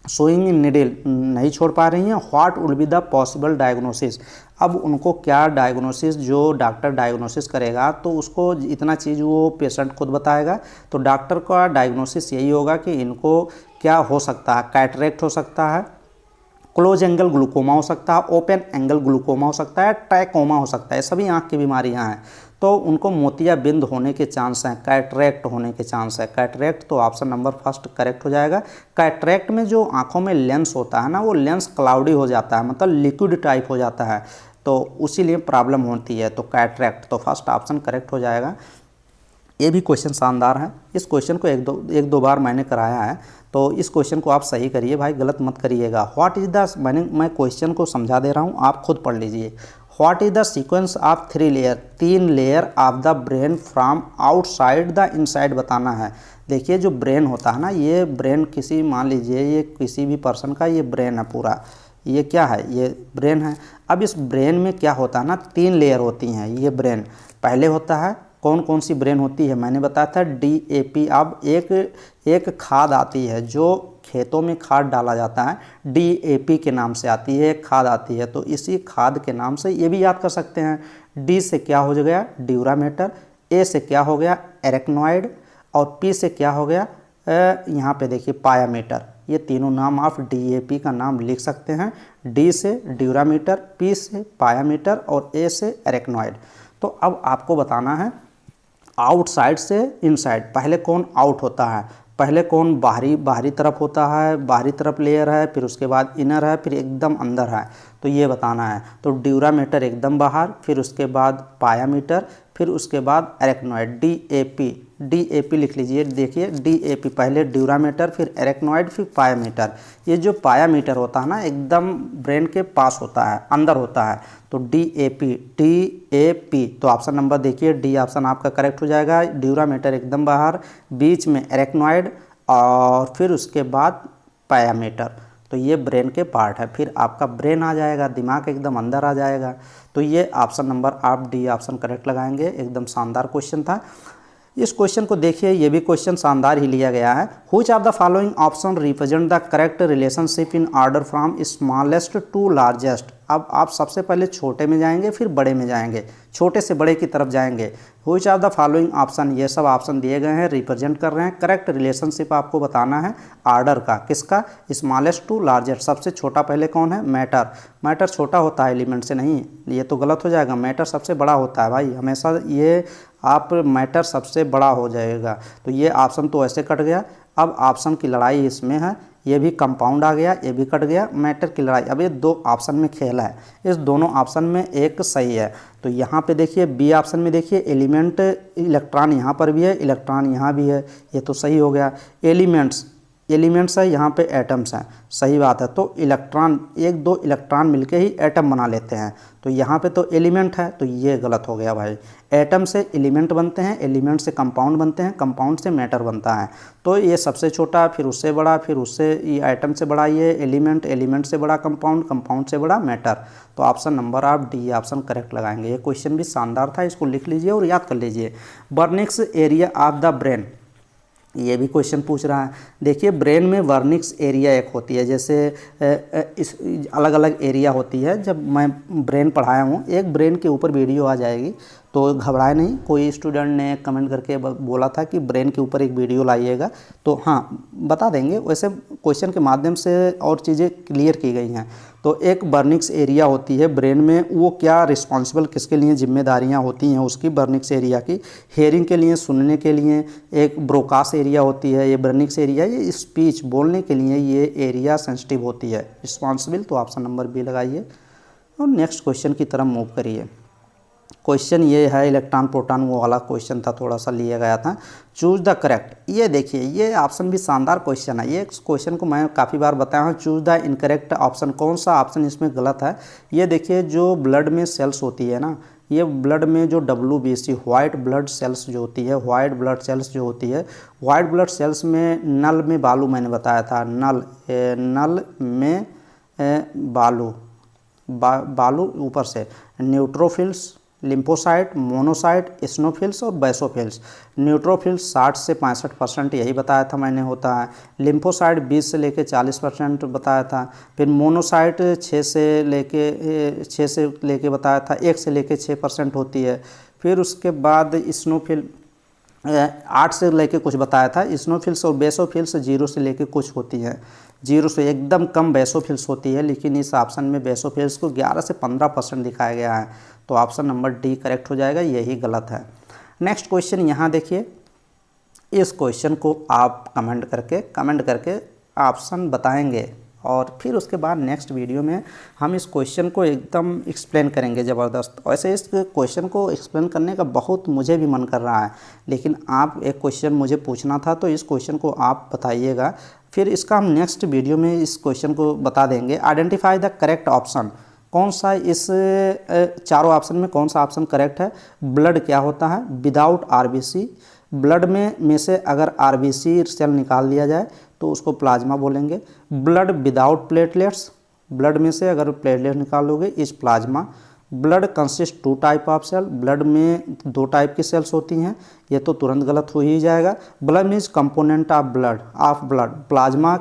sewing in needle नहीं छोड़ पा रही हैं। What would be the possible diagnosis, अब उनको क्या डायग्नोसिस, जो डॉक्टर डायग्नोसिस करेगा तो उसको इतना चीज़ वो पेशेंट खुद बताएगा। तो डॉक्टर का डायग्नोसिस यही होगा कि इनको क्या हो सकता है, कैटरेक्ट हो सकता है, क्लोज एंगल ग्लूकोमा हो सकता है, ओपन एंगल ग्लूकोमा हो सकता है, ट्रैकोमा हो सकता है, सभी आँख की बीमारियाँ हैं। तो उनको मोतियाबिंद होने के चांस हैं, कैटरेक्ट होने के चांस है। कैटरेक्ट, तो ऑप्शन नंबर फर्स्ट करेक्ट हो जाएगा। कैटरेक्ट में जो आंखों में लेंस होता है ना, वो लेंस क्लाउडी हो जाता है, मतलब लिक्विड टाइप हो जाता है, तो उसी लिए प्रॉब्लम होती है। तो कैटरेक्ट, तो फर्स्ट ऑप्शन करेक्ट हो जाएगा। ये भी क्वेश्चन शानदार है, इस क्वेश्चन को एक दो बार मैंने कराया है, तो इस क्वेश्चन को आप सही करिए भाई, गलत मत करिएगा। व्हाट इज़ द, मैं क्वेश्चन को समझा दे रहा हूँ, आप खुद पढ़ लीजिए। What is the sequence of 3 layer, 3 layer of the brain from outside the inside बताना है। देखिए जो ब्रेन होता है ना, ये ब्रेन किसी, मान लीजिए ये किसी भी पर्सन का ये ब्रेन है पूरा, ये क्या है, ये ब्रेन है। अब इस ब्रेन में क्या होता है ना, 3 लेयर होती हैं। ये ब्रेन पहले होता है, कौन कौन सी ब्रेन होती है, मैंने बताया था DAP। अब एक खाद आती है जो खेतों में खाद डाला जाता है, DAP के नाम से आती है, एक खाद आती है। तो इसी खाद के नाम से ये भी याद कर सकते हैं। D से क्या हो गया, ड्यूरामेटर, A से क्या हो गया, एरेक्नॉइड, और P से क्या हो गया, यहाँ पे देखिए पायामीटर। ये तीनों नाम आप DAP का नाम लिख सकते हैं। D से ड्यूरामीटर, P से पायामीटर और A से एरेक्नॉइड। तो अब आपको बताना है आउटसाइड से इनसाइड, पहले कौन आउट होता है, पहले कौन बाहरी तरफ होता है, बाहरी तरफ लेयर है, फिर उसके बाद इनर है, फिर एकदम अंदर है। तो ये बताना है। तो ड्यूरामीटर एकदम बाहर, फिर उसके बाद पायामीटर, फिर उसके बाद एरेक्नॉइड। DAP लिख लीजिए। देखिए DAP पहले ड्यूरामीटर, फिर एरेक्नॉइड, फिर पायामीटर। ये जो पायामीटर होता है ना, एकदम ब्रेन के पास होता है, अंदर होता है। तो DAP। तो ऑप्शन नंबर देखिए डी ऑप्शन आपका करेक्ट हो जाएगा। ड्यूरामीटर एकदम बाहर, बीच में एरेक्नॉइड और फिर उसके बाद पायामीटर। तो ये ब्रेन के पार्ट है, फिर आपका ब्रेन आ जाएगा, दिमाग एकदम अंदर आ जाएगा। तो ये ऑप्शन नंबर आप डी ऑप्शन करेक्ट लगाएंगे। एकदम शानदार क्वेश्चन था। इस क्वेश्चन को देखिए, ये भी क्वेश्चन शानदार ही लिया गया है। Which of the following option represent the correct relationship in order from smallest to largest. अब आप सबसे पहले छोटे में जाएंगे, फिर बड़े में जाएंगे, छोटे से बड़े की तरफ जाएंगे। Which of the following option, ये सब ऑप्शन दिए गए हैं, रिप्रेजेंट कर रहे हैं करेक्ट रिलेशनशिप। आपको बताना है आर्डर का, किसका, स्मॉलेस्ट टू लार्जेस्ट। सबसे छोटा पहले कौन है, मैटर छोटा होता है एलिमेंट से, नहीं ये तो गलत हो जाएगा। मैटर सबसे बड़ा होता है भाई, हमेशा ये आप मैटर सबसे बड़ा हो जाएगा। तो ये ऑप्शन तो ऐसे कट गया। अब ऑप्शन की लड़ाई इसमें है, ये भी कंपाउंड आ गया, ये भी कट गया। मैटर की लड़ाई, अब ये 2 ऑप्शन में खेल है, इस दोनों ऑप्शन में एक सही है। तो यहाँ पे देखिए बी ऑप्शन में देखिए एलिमेंट, इलेक्ट्रॉन यहाँ पर भी है, इलेक्ट्रॉन यहाँ भी है, ये तो सही हो गया। एलिमेंट्स है, यहाँ पे एटम्स हैं, सही बात है। तो इलेक्ट्रॉन, 1-2 इलेक्ट्रॉन मिलके ही एटम बना लेते हैं। तो यहाँ पे तो एलिमेंट है, तो ये गलत हो गया भाई। एटम से एलिमेंट बनते हैं, एलिमेंट से कंपाउंड बनते हैं, कंपाउंड से मैटर बनता है। तो ये सबसे छोटा, फिर उससे बड़ा, फिर उससे ये एटम से बड़ा ये एलिमेंट, एलिमेंट से बड़ा कंपाउंड, कंपाउंड से बड़ा मैटर। तो ऑप्शन नंबर आप डी ऑप्शन करेक्ट लगाएंगे। ये क्वेश्चन भी शानदार था, इसको लिख लीजिए और याद कर लीजिए। Wernicke's area of the brain, ये भी क्वेश्चन पूछ रहा है। देखिए ब्रेन में वर्निक्स एरिया एक होती है, जैसे इस अलग अलग एरिया होती है। जब मैं ब्रेन पढ़ाया हूँ, एक ब्रेन के ऊपर वीडियो आ जाएगी, तो घबराए नहीं। कोई स्टूडेंट ने कमेंट करके बोला था कि ब्रेन के ऊपर एक वीडियो लाइएगा, तो हाँ बता देंगे। वैसे क्वेश्चन के माध्यम से और चीज़ें क्लियर की गई हैं। तो एक वर्निक्स एरिया होती है ब्रेन में, वो क्या रिस्पॉन्सिबल, किसके लिए जिम्मेदारियां होती हैं उसकी, वर्निक्स एरिया की। हेयरिंग के लिए, सुनने के लिए। एक ब्रोकास एरिया होती है, ये वर्निक्स एरिया, ये स्पीच, बोलने के लिए ये एरिया सेंसिटिव होती है, रिस्पॉन्सिबल। तो ऑप्शन नंबर बी लगाइए और नेक्स्ट क्वेश्चन की तरफ मूव करिए। क्वेश्चन ये है इलेक्ट्रॉन प्रोटॉन, वो वाला क्वेश्चन था, थोड़ा सा लिया गया था। चूज द करेक्ट, ये देखिए ये ऑप्शन भी शानदार क्वेश्चन है। ये क्वेश्चन को मैं काफ़ी बार बताया हूँ। चूज द इनकरेक्ट ऑप्शन, कौन सा ऑप्शन इसमें गलत है। ये देखिए जो ब्लड में सेल्स होती है ना, ये ब्लड में जो WBC वाइट ब्लड सेल्स जो होती है, वाइट ब्लड सेल्स जो होती है, वाइट ब्लड सेल्स में नल में बालू, मैंने बताया था नल में बालू ऊपर से, न्यूट्रोफिल्स, लिम्फोसाइट, मोनोसाइट, एसिनोफिल्स और बेसोफिल्स। न्यूट्रोफिल्स 60 से 65% यही बताया था मैंने होता है। लिम्फोसाइट 20 से लेके 40% बताया था। फिर मोनोसाइट 6 से लेके बताया था, 1 से लेके 6% होती है। फिर उसके बाद एसिनोफिल 8 से लेके कुछ बताया था। एसिनोफिल्स और बेसोफिल्स 0 से लेके कुछ होती है, 0 से एकदम कम बेसोफिल्स होती है। लेकिन इस ऑप्शन में बेसोफिल्स को 11 से 15% दिखाया गया है। तो ऑप्शन नंबर डी करेक्ट हो जाएगा, यही गलत है। नेक्स्ट क्वेश्चन यहाँ देखिए, इस क्वेश्चन को आप कमेंट करके ऑप्शन बताएंगे और फिर उसके बाद नेक्स्ट वीडियो में हम इस क्वेश्चन को एकदम एक्सप्लेन करेंगे ज़बरदस्त। वैसे इस क्वेश्चन को एक्सप्लेन करने का बहुत मुझे भी मन कर रहा है, लेकिन आप एक क्वेश्चन मुझे पूछना था, तो इस क्वेश्चन को आप बताइएगा। फिर इसका हम नेक्स्ट वीडियो में इस क्वेश्चन को बता देंगे। आइडेंटिफाई द करेक्ट ऑप्शन, कौन सा इस चारों ऑप्शन में कौन सा ऑप्शन करेक्ट है? ब्लड क्या होता है? Without RBC. ब्लड में से अगर आरबीसी सेल निकाल दिया जाए तो उसको प्लाज्मा बोलेंगे। ब्लड विदाउट प्लेटलेट्स, ब्लड में से अगर प्लेटलेट निकालोगे इस plasma. Blood consist two type of cell, blood में 2 टाइप की सेल्स होती हैं, ये तो तुरंत गलत हो ही जाएगा। Blood means component of blood, plasma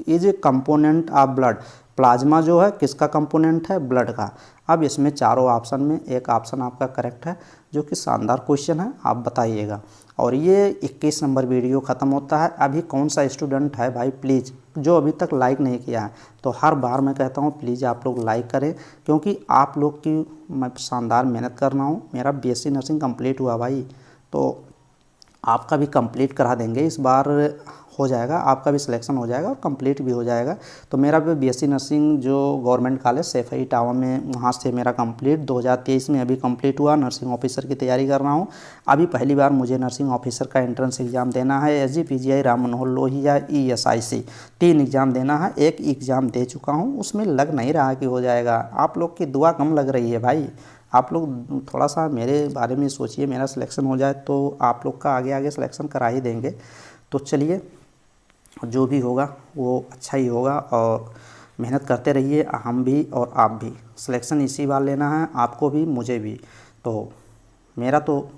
is a component of blood. Plasma जो है किसका कंपोनेंट है? ब्लड का। अब इसमें चारों ऑप्शन में एक ऑप्शन आपका करेक्ट है, जो कि शानदार क्वेश्चन है, आप बताइएगा। और ये 21 नंबर वीडियो ख़त्म होता है। अभी कौन सा स्टूडेंट है भाई, प्लीज़ जो अभी तक लाइक नहीं किया है, तो हर बार मैं कहता हूँ प्लीज़ आप लोग लाइक करें, क्योंकि आप लोग की मैं शानदार मेहनत कर रहा हूँ। मेरा बीएससी नर्सिंग कंप्लीट हुआ भाई, तो आपका भी कंप्लीट करा देंगे, इस बार हो जाएगा, आपका भी सिलेक्शन हो जाएगा और कंप्लीट भी हो जाएगा। तो मेरा भी बीएससी नर्सिंग जो गवर्नमेंट कॉलेज सैफई इटावा में, वहाँ से मेरा कंप्लीट 2023 में अभी कंप्लीट हुआ। नर्सिंग ऑफिसर की तैयारी कर रहा हूँ। अभी पहली बार मुझे नर्सिंग ऑफिसर का एंट्रेंस एग्ज़ाम देना है। SG, PGI, Ram Manohar Lohia, ESIC 3 exam देना है। एक एग्ज़ाम दे चुका हूँ, उसमें लग नहीं रहा कि हो जाएगा। आप लोग की दुआ कम लग रही है भाई। आप लोग थोड़ा सा मेरे बारे में सोचिए, मेरा सिलेक्शन हो जाए तो आप लोग का आगे आगे सिलेक्शन करा ही देंगे। तो चलिए, जो भी होगा वो अच्छा ही होगा, और मेहनत करते रहिए, हम भी और आप भी। सिलेक्शन इसी बार लेना है, आपको भी मुझे भी। तो मेरा तो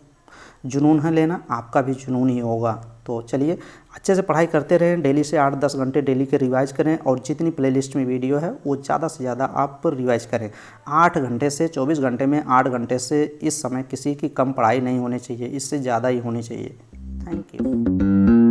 जुनून है लेना, आपका भी जुनून ही होगा। तो चलिए, अच्छे से पढ़ाई करते रहें, डेली से 8-10 घंटे डेली के रिवाइज़ करें, और जितनी प्लेलिस्ट में वीडियो है वो ज़्यादा से ज़्यादा आप रिवाइज़ करें। 8 घंटे से 24 घंटे में 8 घंटे से इस समय किसी की कम पढ़ाई नहीं होनी चाहिए, इससे ज़्यादा ही होनी चाहिए। Thank you.